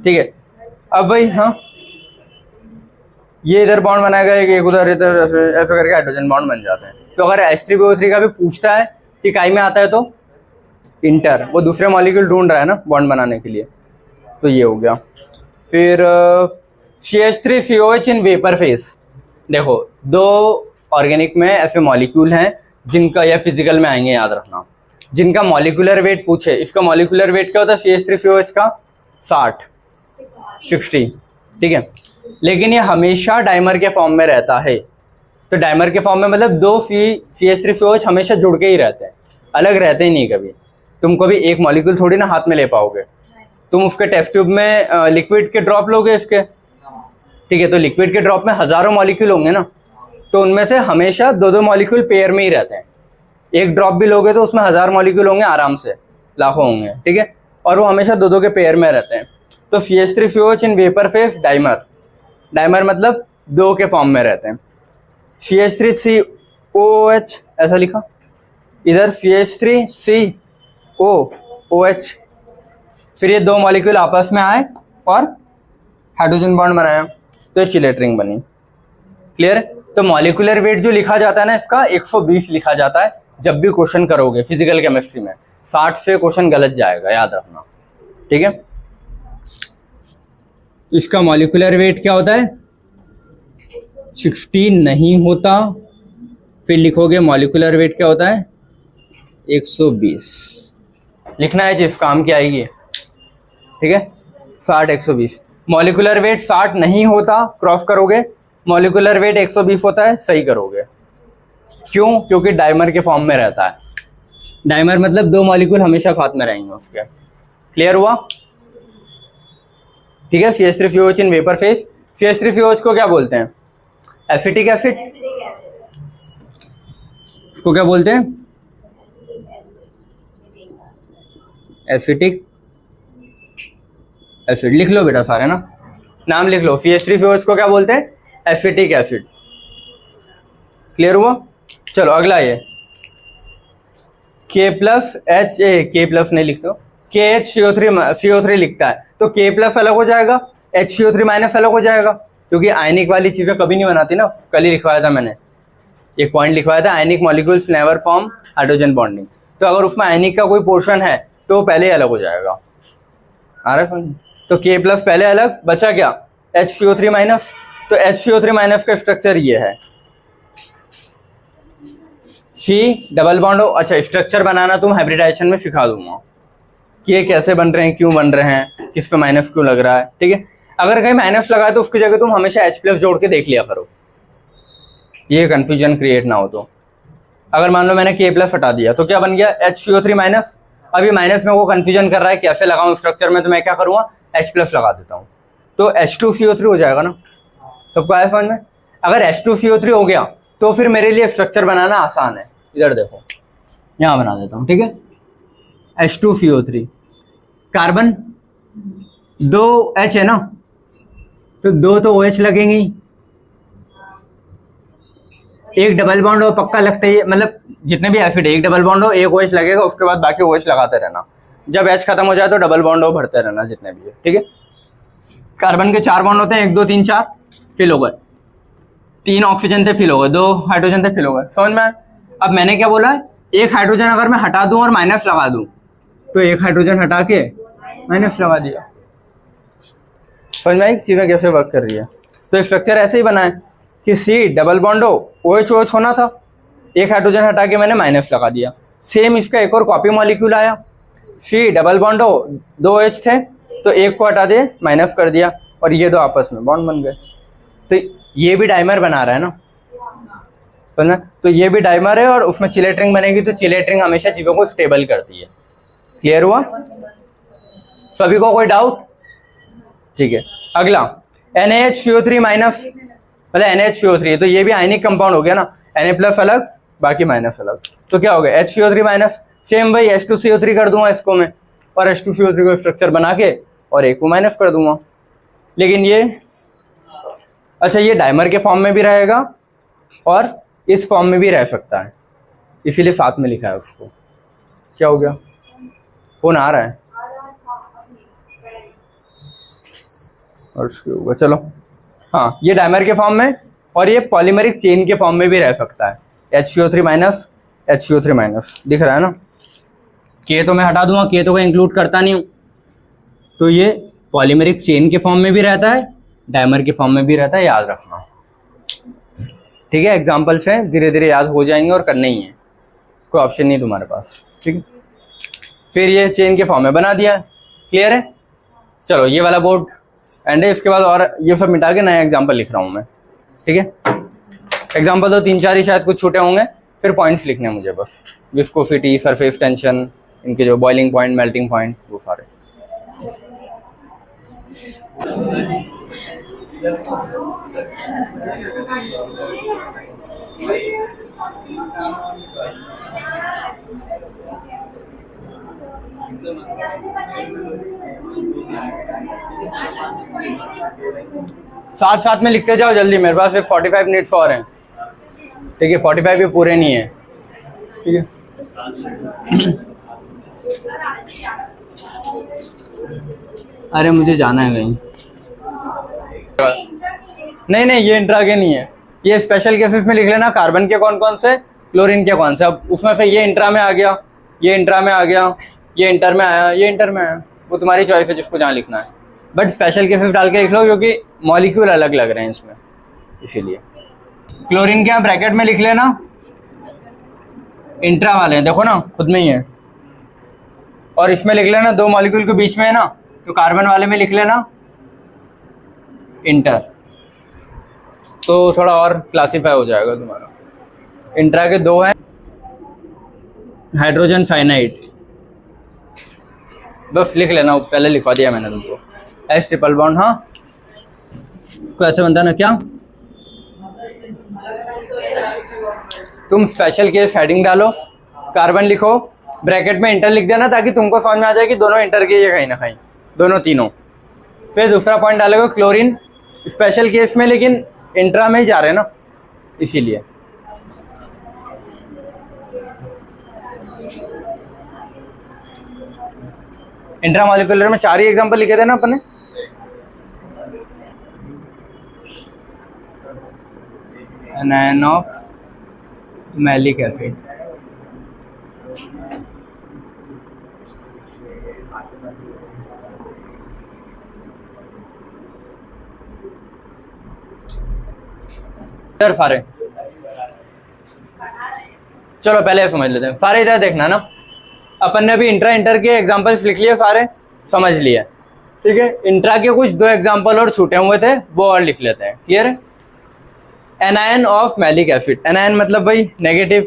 ठीक है। अब भाई हाँ, ये इधर बॉन्ड बनाएगा, एक उधर, इधर ऐसे करके हाइड्रोजन बॉन्ड बन जाते हैं। तो अगर H3BO3 का भी पूछता है कि काई में आता है तो इंटर, वो दूसरे मॉलिक्यूल ढूंढ रहा है ना बॉन्ड बनाने के लिए, तो ये हो गया। फिर CH3COH इन वेपर फेस, देखो दो ऑर्गेनिक में ऐसे मॉलिक्यूल हैं जिनका, या फिजिकल में आएंगे याद रखना, जिनका मॉलिक्यूलर वेट पूछे। इसका मॉलिक्यूलर वेट क्या होता है CH3COH का, 60, ठीक है। लेकिन ये हमेशा डाइमर के फॉर्म में रहता है। तो डाइमर के फॉर्म में मतलब दो CH3COH हमेशा जुड़ के ही रहते हैं, अलग रहते ही नहीं कभी। तुम कभी एक मॉलिक्यूल थोड़ी ना हाथ में ले पाओगे, तुम उसके टेस्ट ट्यूब में लिक्विड के ड्रॉप लोगे इसके, ठीक है। तो लिक्विड के ड्रॉप में हजारों मॉलिक्यूल होंगे ना, तो उनमें से हमेशा दो दो मॉलिक्यूल पेयर में ही रहते हैं। एक ड्रॉप भी लोगे तो उसमें 1000 मॉलिक्यूल होंगे आराम से, लाखों होंगे, ठीक है। और वो हमेशा दो दो के पेयर में रहते हैं। तो CH3COH in vapour face dimer, dimer मतलब दो के फॉर्म में रहते हैं। CH3COOH ऐसा लिखा, इधर CH3COOH, फिर ये दो मॉलिक्यूल आपस में आए और हाइड्रोजन बॉन्ड बनाया, तो चिलेट रिंग बनी, क्लियर है। तो मॉलिक्यूलर वेट जो लिखा जाता है ना इसका 120 लिखा जाता है जब भी क्वेश्चन करोगे फिजिकल केमिस्ट्री में। 60 से क्वेश्चन गलत जाएगा, याद रखना, ठीक है। इसका मॉलिक्यूलर वेट क्या होता है? 16 नहीं होता, फिर लिखोगे मॉलिक्यूलर वेट क्या होता है? 120 लिखना है जिस काम की आएगी, ठीक है। 60 120, मॉलिक्यूलर वेट 60 नहीं होता, क्रॉस करोगे, मॉलिक्यूलर वेट 120 होता है, सही करोगे। क्यों? क्योंकि डाइमर के फॉर्म में रहता है। डाइमर मतलब दो मॉलिक्यूल हमेशा साथ में रहेंगे उसके। क्लियर हुआ? ठीक है। CH3COH in vapour phase. CH3COH को क्या बोलते हैं? Acetic acid. इसको क्या बोलते हैं? Acetic acid. लिख लो बेटा सारे ना, नाम लिख लो। CH3COH को क्या बोलते हैं? Acetic acid. क्लियर हुआ? चलो अगला ये K plus H, K plus नहीं लिखते हो, KHCO3 लिखता है तो K प्लस अलग हो जाएगा, HCO3 माइनस अलग हो जाएगा, क्योंकि आयनिक वाली चीजें कभी नहीं बनाती ना। कल ही लिखवाया था मैंने, एक पॉइंट लिखवाया था, ionic molecules never form hydrogen bonding. तो अगर उसमें आयनिक का कोई पोर्शन है तो पहले ही अलग हो जाएगा। आ रहा है समझ? तो K प्लस पहले अलग, बचा क्या? HCO3 minus. तो HCO3 माइनस का स्ट्रक्चर ये है, C डबल बॉन्ड हो। अच्छा, स्ट्रक्चर बनाना तुम हाइब्रिडाइजेशन में सिखा दूंगा कि ये कैसे बन रहे हैं, क्यों बन रहे हैं, किस पे माइनस क्यों लग रहा है, ठीक है। अगर कहीं माइनस लगा है तो उसकी जगह तुम हमेशा H प्लस जोड़ के देख लिया करो, ये कंफ्यूजन क्रिएट ना हो। तो अगर मान लो मैंने K प्लस हटा दिया तो क्या बन गया? HCO3 minus. अभी माइनस में वो कंफ्यूजन कर रहा है कैसे लगाऊं स्ट्रक्चर में, तो मैं क्या करूँगा? H प्लस लगा देता हूँ, तो H2CO3 हो जाएगा ना। सबको आया समझ में? अगर H2CO3 हो गया तो फिर मेरे लिए स्ट्रक्चर बनाना आसान है। इधर देखो, यहाँ बना देता हूँ, ठीक है। H2CO3, कार्बन 2 H है ना, तो 2 तो OH लगेंगे, एक डबल बॉन्ड हो पक्का लगता है, मतलब जितने भी एसिड है एक डबल बॉन्ड हो, एक OH लगेगा, उसके बाद बाकी OH लगाते रहना। जब H खत्म हो जाए तो डबल बॉन्ड हो भरते रहना जितने भी है, ठीक है। कार्बन के 4 बॉन्ड होते हैं, 1 2 3 4, फिल हो गए। 3 ऑक्सीजन थे, फिल हो गए। 2 हाइड्रोजन थे, फिल हो गए। समझ में? अब मैंने क्या बोला? एक हाइड्रोजन अगर मैं हटा दूं और माइनस लगा दूं, तो एक हाइड्रोजन हटा के माइनस लगा दिया। समझ में आई चीजें कैसे वर्क कर रही है? तो स्ट्रक्चर ऐसे ही बना है कि C डबल बॉन्ड हो, OH OH होना था, एक हाइड्रोजन हटा के मैंने माइनस लगा दिया। सेम इसका एक और कॉपी मॉलिक्यूल आया, C डबल बॉन्ड हो, 2 OH थे, तो एक को हटा दिए, माइनस कर दिया, और ये दो आपस में बॉन्ड बन गए। तो ये भी डाइमर बना रहा है ना, समझना? तो ये भी डाइमर है और उसमें चिलेट रिंग बनेगी, तो चिलेट रिंग हमेशा चीजों को स्टेबल करती है। क्लियर हुआ? सभी को कोई डाउट? ठीक है। अगला NaHCO3 माइनस, मतलब NaHCO3, तो ये भी आयनिक कंपाउंड हो गया ना, Na प्लस अलग, बाकी माइनस अलग, तो क्या हो गया? HCO3 minus. सेम भाई H2CO3 कर दूंगा इसको मैं, और H2CO3 को स्ट्रक्चर बना के और एक को माइनस कर दूंगा। लेकिन ये, अच्छा, ये डाइमर के फॉर्म में भी रहेगा और इस फॉर्म में भी रह सकता है, इसीलिए साथ में लिखा है उसको। क्या हो गया? फोन आ रहा है और उसके ऊपर, चलो। हाँ, ये डाइमर के फॉर्म में और ये पॉलीमेरिक चेन के फॉर्म में भी रह सकता है। HCO3 माइनस, HCO3 माइनस, दिख रहा है ना। K तो मैं हटा दूंगा, K तो मैं इंक्लूड करता नहीं हूँ, तो ये पॉलीमेरिक चेन के फॉर्म में भी रहता है, डाइमर के फॉर्म में भी रहता है, याद रखना, ठीक है। एग्जाम्पल से धीरे धीरे याद हो जाएंगे और करने ही है, कोई ऑप्शन नहीं तुम्हारे पास, ठीक है। फिर ये चेन के फॉर्म में बना दिया, क्लियर है। चलो ये वाला बोर्ड एंड है, इसके बाद और ये सब मिटा के नया एग्जाम्पल लिख रहा हूँ मैं, ठीक है। एग्जाम्पल तो 3 4 ही शायद कुछ छोटे होंगे, फिर पॉइंट्स लिखने हैं मुझे बस, विस्कोसिटी, सरफेस टेंशन, इनके जो बॉइलिंग पॉइंट, मेल्टिंग पॉइंट, वो सारे। साथ साथ में लिखते जाओ जल्दी, मेरे पास सिर्फ 45 मिनट्स और हैं, ठीक है। 45 भी पूरे नहीं है, ठीक है। अरे मुझे जाना है कहीं। नहीं नहीं, ये इंट्रा के नहीं है, ये स्पेशल केसेस में लिख लेना, कार्बन के कौन कौन से, क्लोरीन के कौन से। अब उसमें से ये इंट्रा में आ गया, ये इंट्रा में आ गया, ये इंटर में आया, ये इंटर में आया, वो तुम्हारी चॉइस है जिसको जहाँ लिखना है, बट स्पेशल केसेस डाल के लिख लो क्योंकि मॉलिक्यूल अलग लग रहे हैं इसमें, इसीलिए। क्लोरीन क्या ब्रैकेट में लिख लेना, इंट्रा वाले हैं देखो ना खुद में ही है, और इसमें लिख लेना 2 मॉलिक्यूल के बीच में है ना, तो कार्बन वाले में लिख लेना इंटर, तो थोड़ा और क्लासीफाई हो जाएगा तुम्हारा। इंट्रा के 2 हैं, हाइड्रोजन साइनाइड, बस लिख लेना, पहले लिखवा दिया मैंने तुमको। एस ट्रिपल बॉन्ड, हाँ इसको ऐसे बनता है ना, क्या तुम स्पेशल केस हेडिंग डालो, कार्बन लिखो, ब्रैकेट में इंटर लिख देना ताकि तुमको समझ में आ जाए कि दोनों इंटर के कहीं ना कहीं, दोनों तीनों। फिर दूसरा पॉइंट डालोगे क्लोरीन स्पेशल केस में, लेकिन इंट्रा में ही जा रहे हैं ना, इसीलिए। इंट्रा मॉलिक्यूलर में 4 ही एग्जांपल लिखे थे ना अपने। Anion of malic acid, sir फारे, चलो पहले समझ लेते हैं। फारे इधर देखना ना, अपन ने अभी इंटर के एग्जांपल्स लिख लिए, सारे समझ लिए, ठीक है। इंट्रा के कुछ 2 एग्जांपल और छूटे हुए थे, वो और लिख लेते हैं, क्लियर है। Anion of malic acid, anion मतलब भाई नेगेटिव,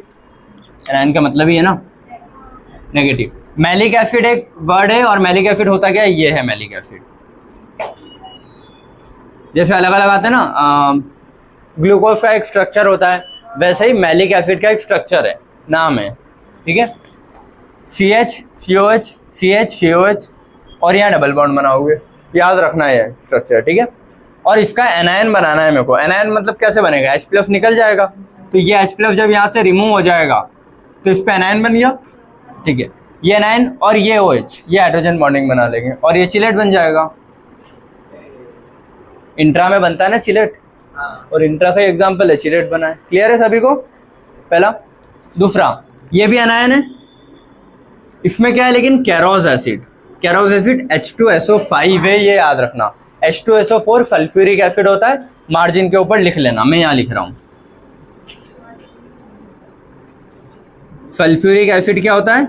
एनायन का मतलब ही है ना नेगेटिव। मैलिक एसिड एक वर्ड है, और मैलिक एसिड होता क्या है, ये है मैलिक एसिड। जैसे अलग अलग आते हैं ना, ग्लूकोज का एक स्ट्रक्चर होता है, वैसे ही मैलिक एसिड का एक स्ट्रक्चर है, नाम है, ठीक है। CH COH CH COH, और यहाँ डबल बॉन्ड बनाओगे, याद रखना है स्ट्रक्चर, ठीक है। और इसका एनायन बनाना है मेरे को। एनायन मतलब कैसे बनेगा, H+ निकल जाएगा, तो ये H+ जब यहाँ से रिमूव हो जाएगा तो इस पे एनायन बन गया, ठीक है। ये एनायन और ये OH, ये हाइड्रोजन बॉन्डिंग बना लेंगे, और ये चिलेट बन जाएगा। इंट्रा में बनता है ना चिलेट, और इंट्रा का एग्जाम्पल है, चिलेट बना है। क्लियर है सभी को, पहला। दूसरा, ये भी एनायन है, इसमें क्या है लेकिन कैरोज एसिड, कैरोज एसिड H2SO5 है, ये याद रखना। H2SO4 सल्फ्यूरिक एसिड होता है, मार्जिन के ऊपर लिख लेना, मैं यहाँ लिख रहा हूँ। सल्फ्यूरिक एसिड क्या होता है,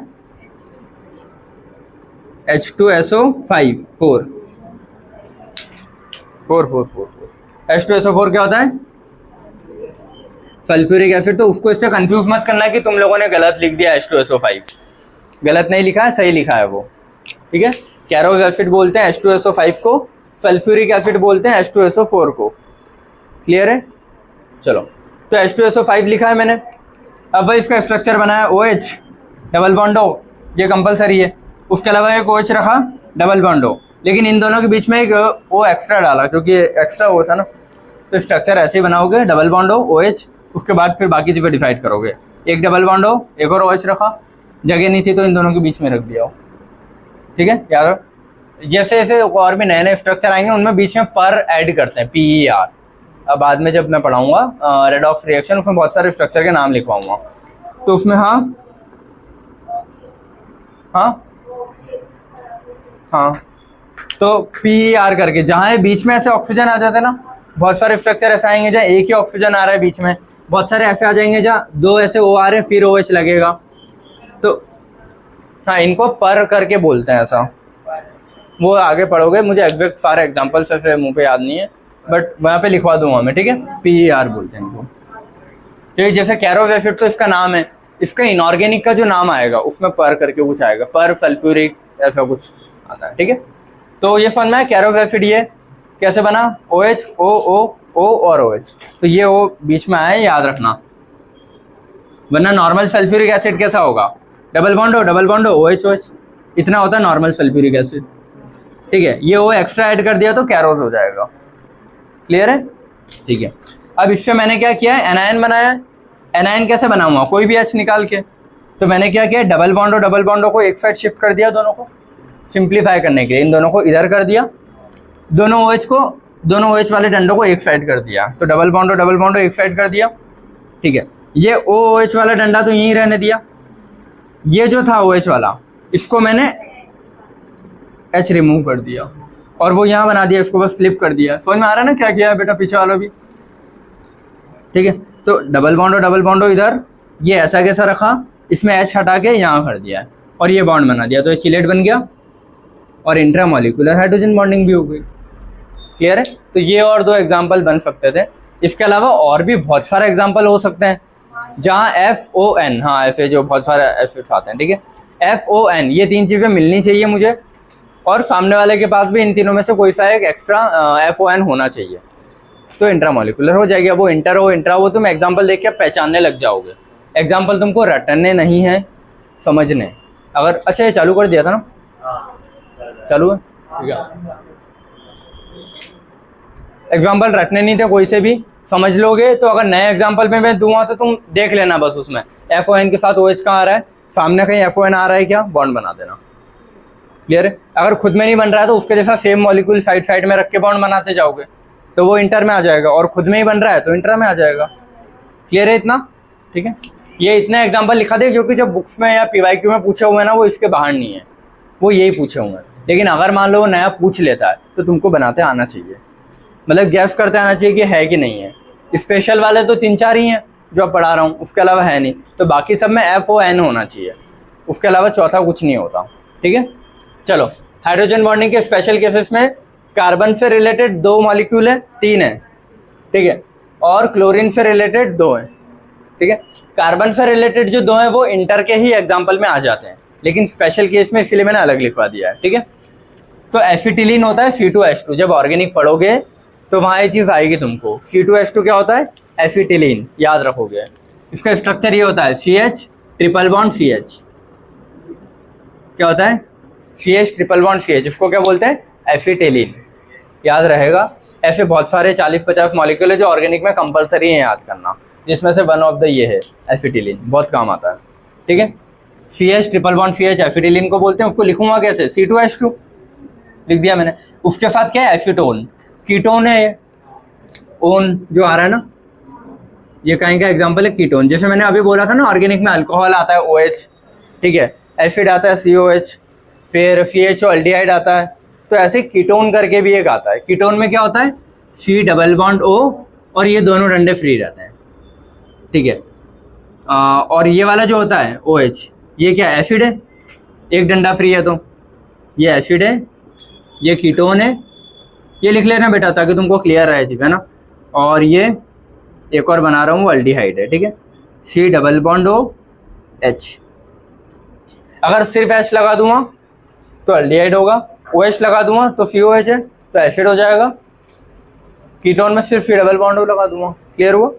H2SO5 4 4 4 4 H2SO4 क्या होता है, सल्फ्यूरिक एसिड। तो उसको इससे कंफ्यूज मत करना कि तुम लोगों ने गलत लिख दिया H2SO5, गलत नहीं लिखा है, सही लिखा है वो, ठीक है। कैरोज एसिड बोलते हैं H2SO5 को, सल्फ्यूरिक एसिड बोलते हैं H2SO4 को। क्लियर है, चलो। तो H2SO5 लिखा है मैंने, अब भाई इसका स्ट्रक्चर बना है OH डबल बॉन्ड O, ये कंपलसरी है। उसके अलावा एक OH रखा डबल बॉन्ड O, लेकिन इन दोनों के बीच में एक O एक्स्ट्रा डाला क्योंकि एक्स्ट्रा O था ना, तो स्ट्रक्चर ऐसे ही बनाओगे, डबल बॉन्ड O OH, उसके बाद फिर बाकी चीज़ें डिसाइड करोगे। एक डबल बॉन्ड O, एक और OH रखा, जगह नहीं थी तो इन दोनों के बीच में रख दिया हो, ठीक है। याद रखो, जैसे जैसे और भी नए नए स्ट्रक्चर आएंगे उनमें बीच में पर ऐड करते हैं, PER। अब बाद में जब मैं पढ़ाऊंगा रेडॉक्स रिएक्शन, उसमें बहुत सारे स्ट्रक्चर के नाम लिखवाऊंगा, तो उसमें हाँ हाँ हाँ, तो PER करके, जहाँ बीच में ऐसे ऑक्सीजन आ जाते हैं ना, बहुत सारे स्ट्रक्चर ऐसे आएंगे जहाँ एक ही ऑक्सीजन आ रहा है बीच में, बहुत सारे ऐसे आ जाएंगे जहाँ 2 ऐसे O आ रहे हैं फिर OH लगेगा, तो हाँ इनको पर करके बोलते हैं ऐसा। वो आगे पढ़ोगे, मुझे एग्जैक्ट सारे एग्जांपल्स ऐसे मुंह पे याद नहीं है, बट वहाँ पे लिखवा दूंगा मैं, ठीक है। PER बोलते हैं इनको, ठीक है। जैसे कैरोज एसिड तो इसका नाम है, इसका इनऑर्गेनिक का जो नाम आएगा उसमें पर करके कुछ आएगा, पर सल्फ्यूरिक ऐसा कुछ आता है, ठीक है। तो ये समझ में है कैरोज एसिड ये कैसे बना, OH O O O और OH, तो ये O बीच में आया, याद रखना, वरना नॉर्मल सल्फ्यूरिक एसिड कैसा होगा, डबल बॉन्ड हो OH OH, इतना होता है नॉर्मल सल्फ्यूरिक एसिड, ठीक है। ये O एक्स्ट्रा ऐड कर दिया तो कैरोज हो जाएगा। क्लियर है, ठीक है। अब इससे मैंने क्या किया है, एनायन बनाया। एनायन कैसे बनाऊंगा, कोई भी H निकाल के, तो मैंने क्या किया, डबल बॉन्डो को एक साइड शिफ्ट कर दिया, दोनों को सिंप्लीफाई करने के लिए इन दोनों को इधर कर दिया, दोनों OH वाले डंडों को एक साइड कर दिया, तो डबल बॉन्डो एक साइड कर दिया, ठीक है। ये OH वाला डंडा तो यहीं रहने दिया, ये जो था OH वाला, इसको मैंने H रिमूव कर दिया, और वो यहाँ बना दिया, इसको बस फ्लिप कर दिया। समझ में आ रहा है ना क्या किया है बेटा पीछे वाला भी? ठीक है, तो डबल बॉन्ड हो इधर, ये ऐसा कैसा रखा, इसमें एच हटा के यहाँ कर दिया है और ये बॉन्ड बना दिया, तो ये चिलेट बन गया और इंट्रामॉलिक्यूलर हाइड्रोजन बॉन्डिंग भी हो गई। क्लियर है? तो ये और दो एग्जाम्पल बन सकते थे। इसके अलावा और भी बहुत सारे एग्जाम्पल हो सकते हैं जहाँ FON, हाँ ऐसे जो बहुत सारे एसिड्स आते हैं, ठीक है, FON, ये तीन चीज़ें मिलनी चाहिए मुझे, और सामने वाले के पास भी इन तीनों में से कोई सा एक एक्स्ट्रा FON होना चाहिए, तो इंट्रामॉलिक्यूलर हो जाएगी। अब वो इंटर हो इंट्रा हो तुम एग्जाम्पल देख के पहचानने लग जाओगे। एग्जाम्पल तुमको रटने नहीं है, समझने। अगर अच्छा ये चालू कर दिया था ना, चालू है, ठीक है। एग्जाम्पल रटने नहीं थे कोई से भी, समझ लोगे। तो अगर नए एग्जाम्पल में मैं दूंगा तो तुम देख लेना बस, उसमें FON के साथ OH कहाँ आ रहा है, सामने कहीं FON आ रहा है क्या, बॉन्ड बना देना। क्लियर है? अगर खुद में नहीं बन रहा है तो उसके जैसा सेम मॉलिक्यूल साइड साइड में रख के बॉन्ड बनाते जाओगे तो वो इंटर में आ जाएगा, और खुद में ही बन रहा है तो इंटर में आ जाएगा। क्लियर है इतना? ठीक है, ये इतने एग्जाम्पल लिखा दे क्योंकि जब बुक्स में या PYQ में पूछे हुए हैं ना, वो इसके बाहर नहीं है, वो यही पूछे हुए हैं। लेकिन अगर मान लो वो नया पूछ लेता है तो तुमको बनाते आना चाहिए, मतलब गैस करते आना चाहिए कि है कि नहीं है। स्पेशल वाले तो 3-4 ही हैं जो अब पढ़ा रहा हूँ, उसके अलावा है नहीं, तो बाकी सब में FON होना चाहिए, उसके अलावा चौथा कुछ नहीं होता। ठीक है, चलो हाइड्रोजन बॉन्डिंग के स्पेशल केसेस में कार्बन से रिलेटेड 2 मॉलिक्यूल है, 3 है, ठीक है, और क्लोरीन से रिलेटेड 2 है। ठीक है, कार्बन से रिलेटेड जो 2 हैं वो इंटर के ही एग्जाम्पल में आ जाते हैं, लेकिन स्पेशल केस में इसलिए मैंने अलग लिखवा दिया है। ठीक है, तो एसिटिलीन होता है C2H2, जब ऑर्गेनिक पढ़ोगे तो वहाँ ये चीज़ आएगी तुमको। C2H2 क्या होता है? एसिटिलीन, याद रखोगे। इसका स्ट्रक्चर ये होता है CH ट्रिपल बॉन्ड CH। क्या होता है? CH ट्रिपल बॉन्ड CH, इसको क्या बोलते हैं? एसिटिलीन। याद रहेगा। ऐसे बहुत सारे 40-50 मॉलिक्यूल है जो ऑर्गेनिक में कंपलसरी है याद करना, जिसमें से वन ऑफ द ये है एसिटिलीन, बहुत काम आता है। ठीक है, CH triple bond CH acetylene को बोलते हैं। उसको लिखूंगा कैसे? C2H2 लिख दिया मैंने। उसके साथ क्या है? एसीटोन, कीटोन है ये, ओन जो आ रहा है ना, ये कहीं का एग्जांपल है कीटोन। जैसे मैंने अभी बोला था ना, ऑर्गेनिक में अल्कोहल आता है OH, ठीक है, एसिड आता है COH, फिर CHO एल्डिहाइड आता है, तो ऐसे कीटोन करके भी एक आता है। कीटोन में क्या होता है? C डबल बॉन्ड O, और ये दोनों डंडे फ्री रहते हैं। ठीक है, और ये वाला जो होता है OH, ये क्या एसिड है, एक डंडा फ्री है, तो ये एसिड है, ये कीटोन है। ये लिख लेना बेटा ताकि तुमको क्लियर रहे चीज़, है ना। और ये एक और बना रहा हूँ, एल्डिहाइड है। ठीक है, C double bond O H। अगर सिर्फ H लगा दूंगा तो एल्डिहाइड होगा, OH लगा दूंगा तो COH है, तो एसिड हो जाएगा। कीटोन में सिर्फ C डबल बॉन्ड O लगा दूंगा। क्लियर हुआ?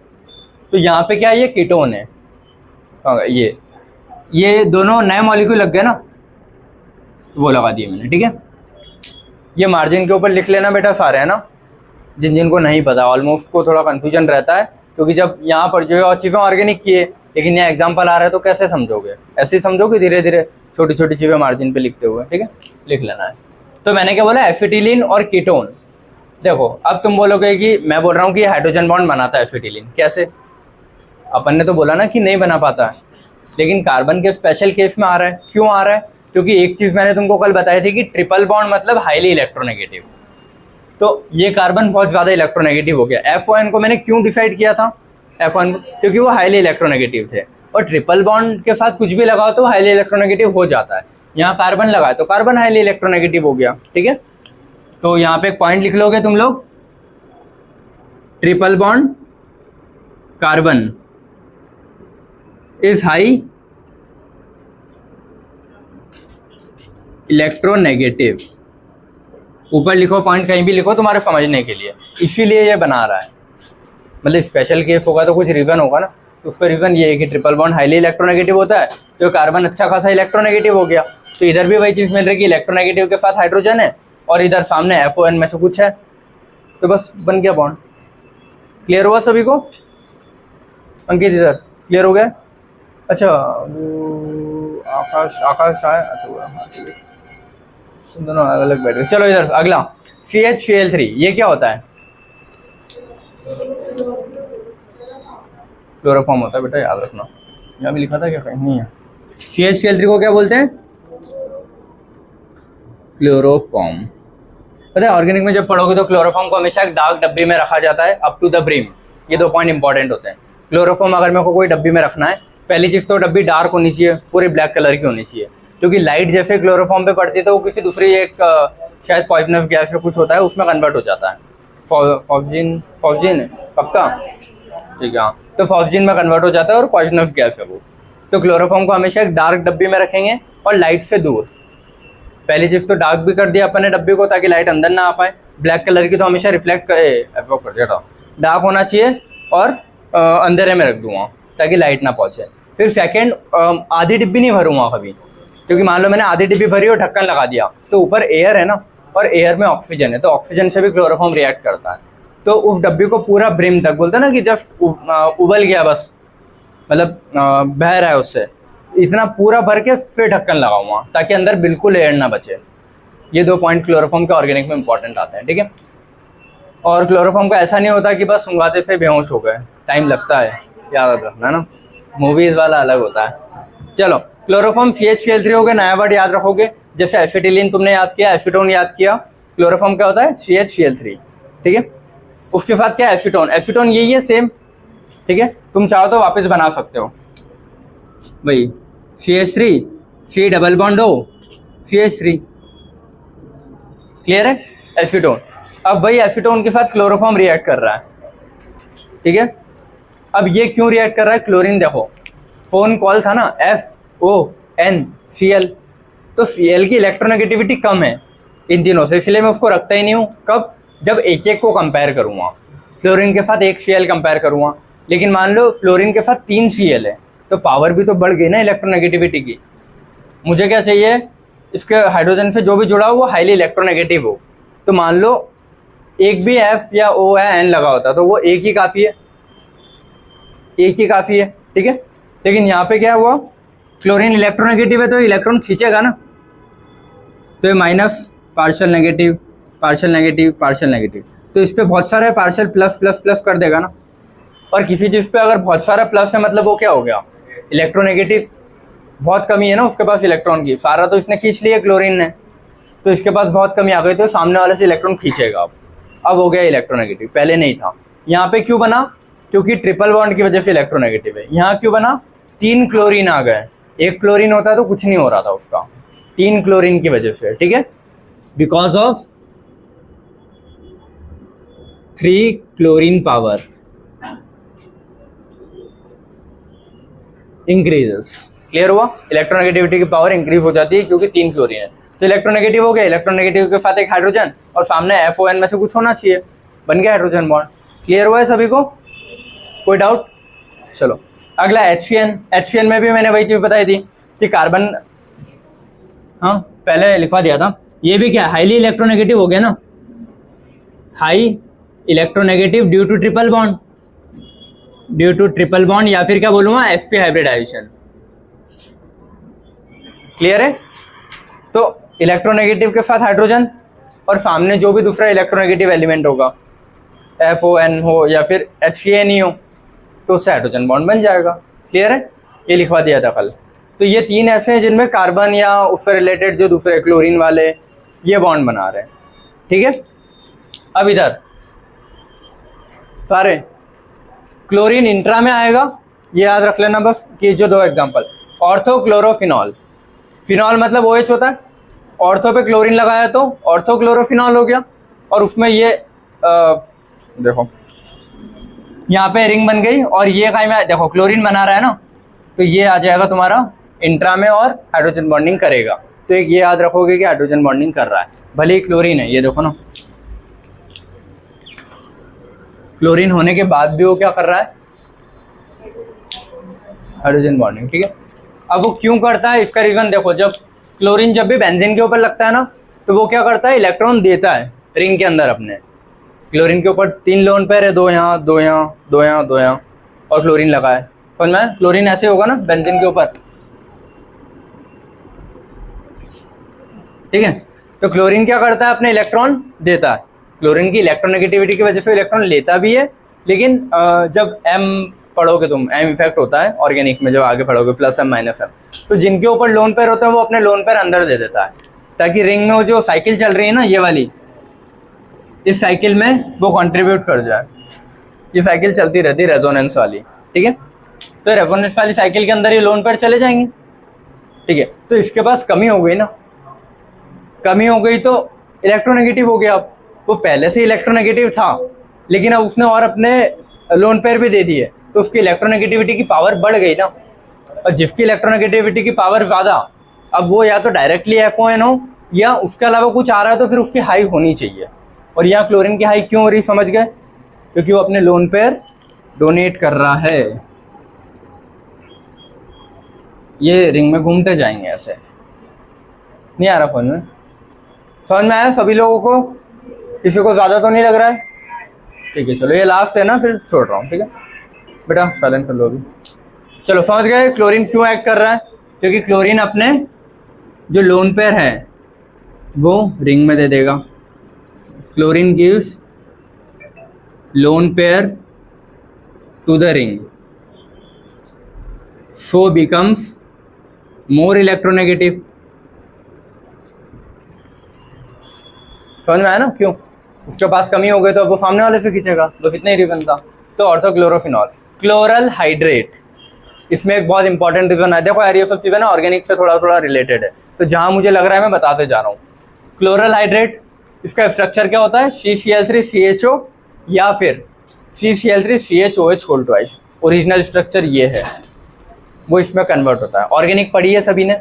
तो यहाँ पे क्या है? ये कीटोन है, ये दोनों नए मॉलिक्यूल लग गए ना, वो लगा दिए मैंने। ठीक है, ये मार्जिन के ऊपर लिख लेना बेटा सारे, है ना, जिनको नहीं पता। ऑलमोस्ट को थोड़ा कन्फ्यूजन रहता है क्योंकि जब यहाँ पर जो चीज़ें ऑर्गेनिक की है, लेकिन यहाँ एग्जाम्पल आ रहा है तो कैसे समझोगे? ऐसे ही समझोगे धीरे धीरे, छोटी छोटी चीज़ें मार्जिन पे लिखते हुए। ठीक है, लिख लेना है। तो मैंने क्या बोला? एसिटिलीन और कीटोन। देखो अब तुम बोलोगे कि मैं बोल रहा हूँ कि हाइड्रोजन बॉन्ड बनाता है एसिटिलीन, कैसे? अपन ने तो बोला ना कि नहीं बना पाता है, लेकिन कार्बन के स्पेशल केस में आ रहा है। क्यों आ रहा है? क्योंकि एक चीज़ मैंने तुमको कल बताई थी कि ट्रिपल बॉन्ड मतलब हाईली इलेक्ट्रोनेगेटिव, तो ये कार्बन बहुत ज़्यादा इलेक्ट्रोनेगेटिव हो गया। FON को मैंने क्यों डिसाइड किया था? FON क्योंकि वो हाईली इलेक्ट्रोनेगेटिव थे, और ट्रिपल बॉन्ड के साथ कुछ भी लगाओ तो हाईली इलेक्ट्रोनेगेटिव हो जाता है। यहाँ कार्बन लगाए तो कार्बन हाईली इलेक्ट्रोनेगेटिव हो गया। ठीक है, तो यहाँ पे एक पॉइंट लिख लोगे तुम लोग, triple bond carbon is high electronegative. ऊपर लिखो पॉइंट, कहीं भी लिखो तुम्हारे समझने के लिए, इसीलिए ये बना रहा है। मतलब स्पेशल केस होगा तो कुछ रीज़न होगा ना, तो उसका रीज़न ये है कि ट्रिपल बॉन्ड हाईली इलेक्ट्रोनेगेटिव होता है, तो कार्बन अच्छा खासा इलेक्ट्रोनेगेटिव हो गया। तो इधर भी वही चीज़ मिल रही है कि इलेक्ट्रोनेगेटिव के साथ हाइड्रोजन है, और इधर सामने FON में से कुछ है, तो बस बन गया बॉन्ड। क्लियर हुआ सभी को? अंकित इधर क्लियर हो गया? अच्छा, आकाश आया, अच्छा हुआ, हाँ ठीक है, दोनों अलग अलग बैठ गए। चलो इधर अगला CHCl3, ये क्या होता है? क्लोरोफॉर्म होता है बेटा, याद रखना। यहाँ भी लिखा था क्या? कहीं नहीं है। CHCl3 को क्या बोलते हैं? क्लोरोफॉर्म। पता है ऑर्गेनिक में जब पढ़ोगे तो क्लोरोफॉर्म को हमेशा एक डार्क डब्बी में रखा जाता है अप टू द ब्रिम। ये 2 पॉइंट इंपॉर्टेंट होते हैं। क्लोरोफॉर्म अगर मेरे को कोई डब्बी में रखना है, पहली चीज़ तो डब्बी डार्क होनी चाहिए, पूरी ब्लैक कलर की होनी चाहिए, क्योंकि लाइट जैसे क्लोरोफॉर्म पे पड़ती है तो वो किसी दूसरी एक शायद पॉइजनस गैस या कुछ होता है उसमें कन्वर्ट हो जाता है। फॉस्जिन पक्का, ठीक है हाँ, तो फॉस्जिन में कन्वर्ट हो जाता है और पॉइजनस गैस है वो। तो क्लोरोफॉर्म को हमेशा एक डार्क डब्बी में रखेंगे और लाइट से दूर। पहली चीज़ तो डार्क भी कर दिया अपन ने डब्बी को ताकि लाइट अंदर ना आ पाए। ब्लैक कलर की तो हमेशा रिफ्लेक्ट एब्जॉर्ब कर दिया, डार्क होना चाहिए और अंधेरे में रख दूंगा ताकि लाइट ना पहुँचे। फिर सेकेंड, आधी डिब्बी नहीं भरूंगा कभी, क्योंकि मान लो मैंने आधी डिब्बी भरी और ढक्कन लगा दिया तो ऊपर एयर है ना, और एयर में ऑक्सीजन है, तो ऑक्सीजन से भी क्लोरोफॉर्म रिएक्ट करता है। तो उस डब्बी को पूरा ब्रिम तक, बोलते हैं ना कि जस्ट उबल गया बस, मतलब बह रहा है उससे, इतना पूरा भर के फिर ढक्कन लगाऊंगा ताकि अंदर बिल्कुल एयर ना बचे। ये 2 पॉइंट क्लोरोफॉर्म के ऑर्गेनिक में इंपॉर्टेंट आते हैं, ठीक है। और क्लोरोफॉर्म का ऐसा नहीं होता कि बस सुंघाते से बेहोश हो गए, टाइम लगता है, याद रखना ना, मूवीज वाला अलग होता है। चलो, क्लोरोफॉर्म CH-Cl3 हो गया, नया वर्ड याद रखोगे, जैसे एसिटिलीन तुमने याद किया, एसीटोन याद किया, क्लोरोफॉर्म क्या होता है CH-Cl3, ठीक है। उसके साथ क्या एसीटोन, एसीटोन यही है सेम, ठीक है। तुम चाहो तो वापस बना सकते हो भाई, CH3 C double bond O CH3, clear है, एसीटोन। अब वही एसीटोन के साथ क्लोरोफॉर्म रिएक्ट कर रहा है, ठीक है। अब ये क्यों रिएक्ट कर रहा है, क्लोरीन देखो, फोन कॉल था ना FONCl, तो Cl की इलेक्ट्रोनेगेटिविटी कम है इन तीनों से, इसलिए मैं उसको रखता ही नहीं हूँ। कब, जब एक एक को कंपेयर करूँगा, फ्लोरीन के साथ एक Cl कंपेयर करूँगा, लेकिन मान लो फ्लोरीन के साथ 3 Cl है तो पावर भी तो बढ़ गई ना इलेक्ट्रोनेगेटिविटी की। मुझे क्या चाहिए, इसके हाइड्रोजन से जो भी जुड़ा हो वो हाईली इलेक्ट्रोनेगेटिव हो। तो मान लो एक भी F या O या N लगा होता तो वो एक ही काफ़ी है, एक ही काफ़ी है, ठीक है। लेकिन यहाँ पे क्या हुआ, क्लोरीन इलेक्ट्रोनेगेटिव है तो इलेक्ट्रॉन खींचेगा ना, तो ये minus, partial negative, partial negative, partial negative, तो इस पर बहुत सारे पार्शियल प्लस प्लस प्लस कर देगा ना। और किसी चीज़ पे अगर बहुत सारा प्लस है मतलब वो क्या हो गया, इलेक्ट्रोनेगेटिव, बहुत कमी है ना उसके पास इलेक्ट्रॉन की, सारा तो इसने खींच लिया क्लोरीन ने, तो इसके पास बहुत कमी आ गई, तो सामने वाले से इलेक्ट्रॉन खींचेगा। अब हो गया इलेक्ट्रोनेगेटिव, पहले नहीं था। यहाँ पे क्यों बना, क्योंकि ट्रिपल बॉन्ड की वजह से इलेक्ट्रोनेगेटिव है। यहाँ क्यों बना, 3 क्लोरीन आ गए, एक क्लोरीन होता तो कुछ नहीं हो रहा था उसका, 3 क्लोरीन की वजह से, ठीक है, because of 3 chlorine power increases. Clear हुआ, इलेक्ट्रोनेगेटिविटी की पावर इंक्रीज हो जाती है क्योंकि 3 क्लोरीन है, तो इलेक्ट्रोनेगेटिव हो गया, इलेक्ट्रोनेगेटिव के साथ एक हाइड्रोजन और सामने FON में से कुछ होना चाहिए, बन गया हाइड्रोजन बॉन्ड। क्लियर हुआ है सभी को, कोई डाउट। चलो अगला HCN में भी मैंने वही चीज़ बताई थी कि कार्बन, हाँ पहले लिखवा दिया था, ये भी क्या हाईली इलेक्ट्रोनेगेटिव हो गया ना, high electronegative due to triple bond, due to triple bond, या फिर क्या बोलूँगा sp हाइब्रिडाइजेशन। क्लियर है, तो इलेक्ट्रोनेगेटिव के साथ हाइड्रोजन और सामने जो भी दूसरा इलेक्ट्रोनेगेटिव एलिमेंट होगा, FON हो या फिर HCN ही हो, तो उससे हाइड्रोजन बॉन्ड बन जाएगा। क्लियर है, ये लिखवा दिया था कल। तो ये 3 ऐसे हैं जिनमें कार्बन या उससे रिलेटेड जो दूसरे क्लोरीन वाले ये बॉन्ड बना रहे हैं, ठीक है। अब इधर सारे क्लोरीन इंट्रा में आएगा, ये याद रख लेना बस कि जो 2 एग्जांपल, ऑर्थो क्लोरोफिनॉल, फिनॉल मतलब OH होता है, ऑर्थो पे क्लोरीन लगाया तो ऑर्थो क्लोरोफिनॉल हो गया, और उसमें ये देखो यहाँ पे रिंग बन गई, और ये कहीं में देखो क्लोरीन बना रहा है ना, तो ये आ जाएगा तुम्हारा इंट्रा में और हाइड्रोजन बॉन्डिंग करेगा। तो एक ये याद रखोगे कि हाइड्रोजन बॉन्डिंग कर रहा है, भले ही क्लोरीन है, ये देखो ना क्लोरीन होने के बाद भी वो क्या कर रहा है, हाइड्रोजन बॉन्डिंग, ठीक है। अब वो क्यों करता है, इसका रीजन देखो, जब क्लोरीन जब भी बेंजीन के ऊपर लगता है ना, तो वो क्या करता है, इलेक्ट्रॉन देता है रिंग के अंदर अपने। क्लोरीन के ऊपर 3 लोन पेयर है, 2 यहाँ 2 यहाँ 2 यहाँ 2 यहाँ, और क्लोरीन लगा है, समझ में, क्लोरीन ऐसे होगा ना बेंजीन के ऊपर, ठीक है। तो क्लोरीन क्या करता है, अपने इलेक्ट्रॉन देता है, क्लोरीन की इलेक्ट्रोनेगेटिविटी की वजह से इलेक्ट्रॉन लेता भी है, लेकिन जब M पढ़ोगे तुम, M इफेक्ट होता है ऑर्गेनिक में, जब आगे पढ़ोगे +M -M, तो जिनके ऊपर लोन पेयर होता है वो अपने लोन पेयर अंदर दे देता है, ताकि रिंग में जो साइकिल चल रही है ना ये वाली, इस साइकिल में वो कंट्रीब्यूट कर जाए। ये साइकिल चलती रहती है रेजोनेंस वाली, ठीक है। तो रेजोनेंस वाली साइकिल के अंदर ये लोन पेयर चले जाएंगे, ठीक है। तो इसके पास कमी हो गई ना, कमी हो गई तो इलेक्ट्रोनेगेटिव हो गया। अब वो पहले से इलेक्ट्रोनेगेटिव था, लेकिन अब उसने और अपने लोन पेयर भी दे दिए, तो उसकी इलेक्ट्रोनेगेटिविटी की पावर बढ़ गई ना। और जिसकी इलेक्ट्रोनेगेटिविटी की पावर ज़्यादा, अब वो या तो डायरेक्टली FON हो या उसके अलावा कुछ आ रहा है तो फिर उसकी हाई होनी चाहिए। और यहाँ क्लोरीन की हाई क्यों हो रही, समझ गए? क्योंकि वो अपने लोन पेयर डोनेट कर रहा है। ये रिंग में घूमते जाएंगे ऐसे। नहीं आ रहा फोन में? समझ में आया सभी लोगों को? किसी को ज़्यादा तो नहीं लग रहा है? ठीक है, चलो ये लास्ट है ना, फिर छोड़ रहा हूँ, ठीक है। बेटा साइलेंट कर लो अभी। चलो समझ गए क्लोरीन क्यों एक्ट कर रहा है? क्योंकि क्लोरीन अपने जो लोन पेयर है वो रिंग में दे देगा। Chlorine gives lone pair to the ring, so becomes more electronegative. समझ में आया ना क्यों? उसके पास कमी हो गई तो अब वो सामने वाले से खींचेगा, बस इतना ही रीजन था। तो ऑर्थोक्लोरोफिनॉल, क्लोरल हाइड्रेट, इसमें एक बहुत इंपॉर्टेंट रीजन है। देखो यार ये सब चीज़ें ना ऑर्गेनिक से थोड़ा थोड़ा रिलेटेड है, तो जहाँ मुझे लग रहा है मैं बताते जा रहा हूँ। क्लोरल हाइड्रेट, इसका स्ट्रक्चर क्या होता है? CCl3CHO या फिर CCl3CHOH whole twice. Original structure ये है, वो इसमें कन्वर्ट होता है। ऑर्गेनिक पढ़ी है सभी ने,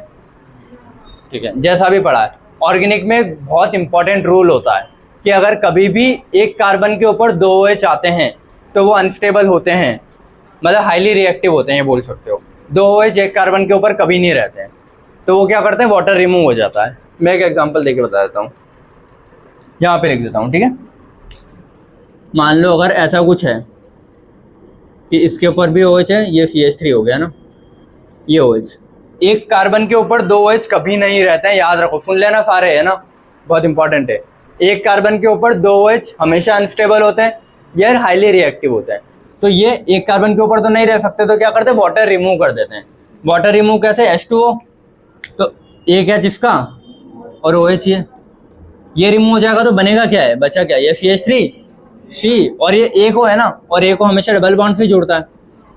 ठीक है, जैसा भी पढ़ा है। ऑर्गेनिक में बहुत इंपॉर्टेंट रूल होता है कि अगर कभी भी एक कार्बन के ऊपर 2 OH आते हैं तो वो अनस्टेबल होते हैं, मतलब हाईली रिएक्टिव होते हैं, ये बोल सकते हो। 2 OH एक कार्बन के ऊपर कभी नहीं रहते हैं, तो वो क्या करते हैं? वाटर रिमूव हो जाता है। मैं एक एग्जांपल देके बता देता हूँ, यहाँ पे लिख देता हूँ, ठीक है। मान लो अगर ऐसा कुछ है कि इसके ऊपर भी OH है, ये CH3 हो गया ना, ये OH। एक कार्बन के ऊपर 2 OH कभी नहीं रहते हैं, याद रखो, सुन लेना सारे, है ना, बहुत इंपॉर्टेंट है। एक कार्बन के ऊपर 2 OH हमेशा अनस्टेबल होते हैं या हाईली रिएक्टिव होते हैं। तो ये एक कार्बन के ऊपर तो नहीं रह सकते, तो क्या करते हैं? वाटर रिमूव कर देते हैं। वाटर रिमूव कैसे? H2O, तो एक है जिसका और OH ये रिमूव हो जाएगा तो बनेगा क्या है? बचा क्या? ये CH3C, और ये एक O है ना, और एक O हमेशा डबल बॉन्ड से जुड़ता है,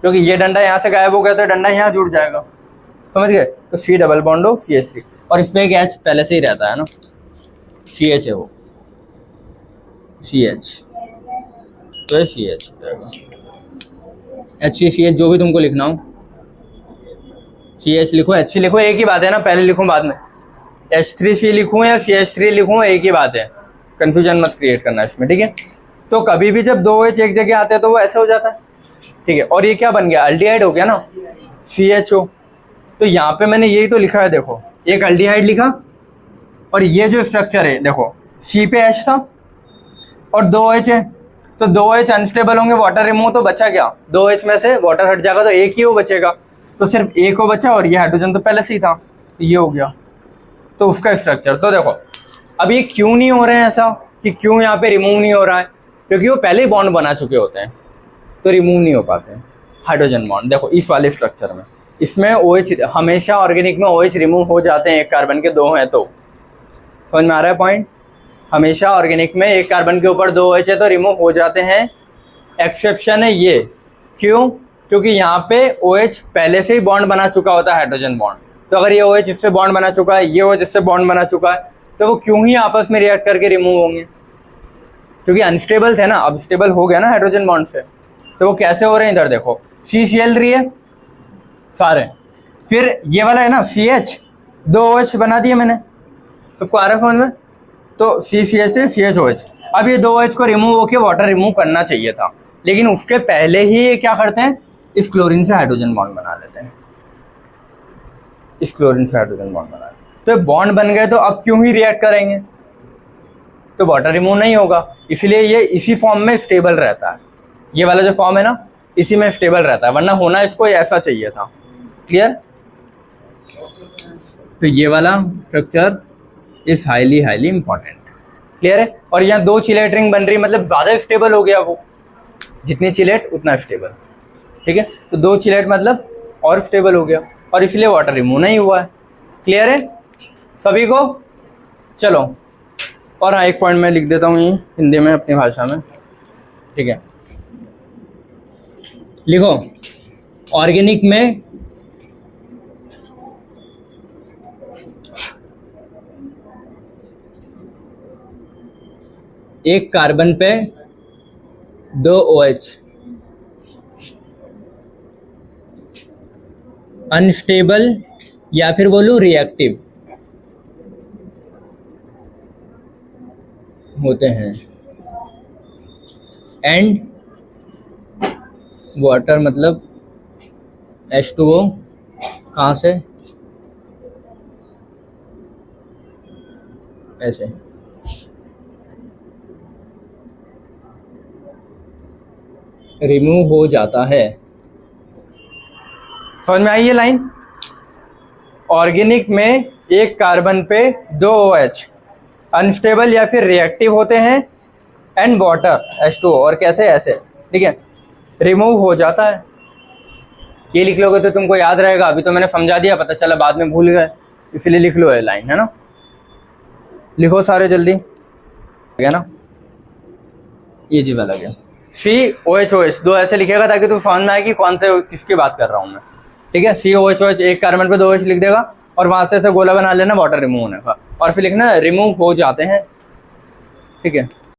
क्योंकि ये डंडा यहाँ से गायब हो गया तो डंडा यहाँ जुड़ जाएगा, समझ गए? तो C डबल बॉन्ड हो CH3, और इसमें एक H पहले से ही रहता है ना, CH है वो, CH, तो है CH, HCCH, जो भी तुमको लिखना हो, CH लिखो, HC लिखो, एक ही बात है ना, पहले लिखूँ बाद में H3C लिखूँ या CH3 लिखूँ, एक ही बात है, कंफ्यूजन मत क्रिएट करना इसमें, ठीक है। तो कभी भी जब 2 OH एक जगह आते हैं तो वो ऐसे हो जाता है, ठीक है। और ये क्या बन गया? अल्डिहाइड हो गया ना, CHO। तो यहाँ पे मैंने यही तो लिखा है, देखो, एक अल्डिहाइड लिखा, और ये जो स्ट्रक्चर है देखो, C पे H था और 2 OH है, तो 2 OH अनस्टेबल होंगे, वाटर रिमूव, तो बचा क्या? 2 OH में से वाटर हट जाएगा तो एक ही वो बचेगा, तो सिर्फ एक हो बचा, और ये हाइड्रोजन तो पहले से ही था, तो ये हो गया। तो उसका स्ट्रक्चर तो देखो, अब ये क्यों नहीं हो रहे हैं ऐसा कि क्यों यहाँ पे रिमूव नहीं हो रहा है? क्योंकि वो पहले ही बॉन्ड बना चुके होते हैं, तो रिमूव नहीं हो पाते हैं हाइड्रोजन बॉन्ड। देखो इस वाले स्ट्रक्चर में, इसमें OH हमेशा ऑर्गेनिक में OH रिमूव हो जाते हैं, एक कार्बन के 2 हैं तो। समझ में आ रहा है पॉइंट? हमेशा ऑर्गेनिक में एक कार्बन के ऊपर 2 OH है तो रिमूव हो जाते हैं। एक्सेप्शन है ये, क्यों? क्योंकि यहाँ पे OH पहले से ही बॉन्ड बना चुका होता है, हाइड्रोजन बॉन्ड। तो अगर ये OH इससे बॉन्ड बना चुका है, ये OH इससे बॉन्ड बना चुका है, तो वो क्यों ही आपस में रिएक्ट करके रिमूव होंगे? क्योंकि अनस्टेबल थे ना, अब स्टेबल हो गया ना हाइड्रोजन बॉन्ड से, तो वो कैसे हो रहे हैं? इधर देखो, CCl3 है सारे, फिर ये वाला है ना CH, 2 OH बना दिए मैंने, सबको आ रहा है समझ में? तो CCH3 CHOH। अब ये 2 OH को रिमूव होकर वाटर रिमूव करना चाहिए था, लेकिन उसके पहले ही ये क्या करते हैं? इस क्लोरीन से हाइड्रोजन बॉन्ड बना लेते हैं, इस क्लोरीन से हाइड्रोजन बॉन्ड बना लेते हैं। तो बॉन्ड बन गए तो अब क्यों ही रिएक्ट करेंगे? तो वाटर रिमूव नहीं होगा, इसलिए ये इसी फॉर्म में स्टेबल रहता है। ये वाला जो फॉर्म है ना, इसी में स्टेबल रहता है, वरना होना इसको ऐसा चाहिए था। क्लियर? तो ये वाला structure is highly highly important. Clear है? और यहाँ 2 चिलेट रिंग बन रही, मतलब ज़्यादा स्टेबल हो गया वो, जितनी चिलेट उतना स्टेबल, ठीक है। तो 2 चिलेट मतलब और स्टेबल हो गया, और इसलिए वाटर रिमूव नहीं हुआ है। क्लियर है सभी को? चलो और हाँ, एक पॉइंट मैं लिख देता हूँ ये हिंदी में अपनी भाषा में, ठीक है। लिखो, ऑर्गेनिक में एक कार्बन पे 2 OH, अनस्टेबल या फिर बोलूं रिएक्टिव होते हैं, एंड वाटर मतलब H2O कहाँ से, ऐसे रिमूव हो जाता है। समझ में आई ये लाइन? ऑर्गेनिक में एक कार्बन पे 2 OH, अनस्टेबल या फिर रिएक्टिव होते हैं, एंड वाटर H2O, और कैसे, ऐसे, ठीक है, रिमूव हो जाता है। ये लिख लोगे तो तुमको याद रहेगा। अभी तो मैंने समझा दिया, पता चला बाद में भूल गए, इसलिए लिख लो ये लाइन, है ना। लिखो सारे जल्दी, है ना। ये जी वाला गया, COH दो ऐसे लिखेगा ताकि तू समझ में आए कि कौन से किसकी बात कर रहा हूँ मैं, ठीक है। COH एक कार्बन पे 2 OH लिख देगा और वहां से ऐसे गोला बना लेना वाटर रिमूव होने का, और फिर लिखना रिमूव हो जाते हैं, ठीक है।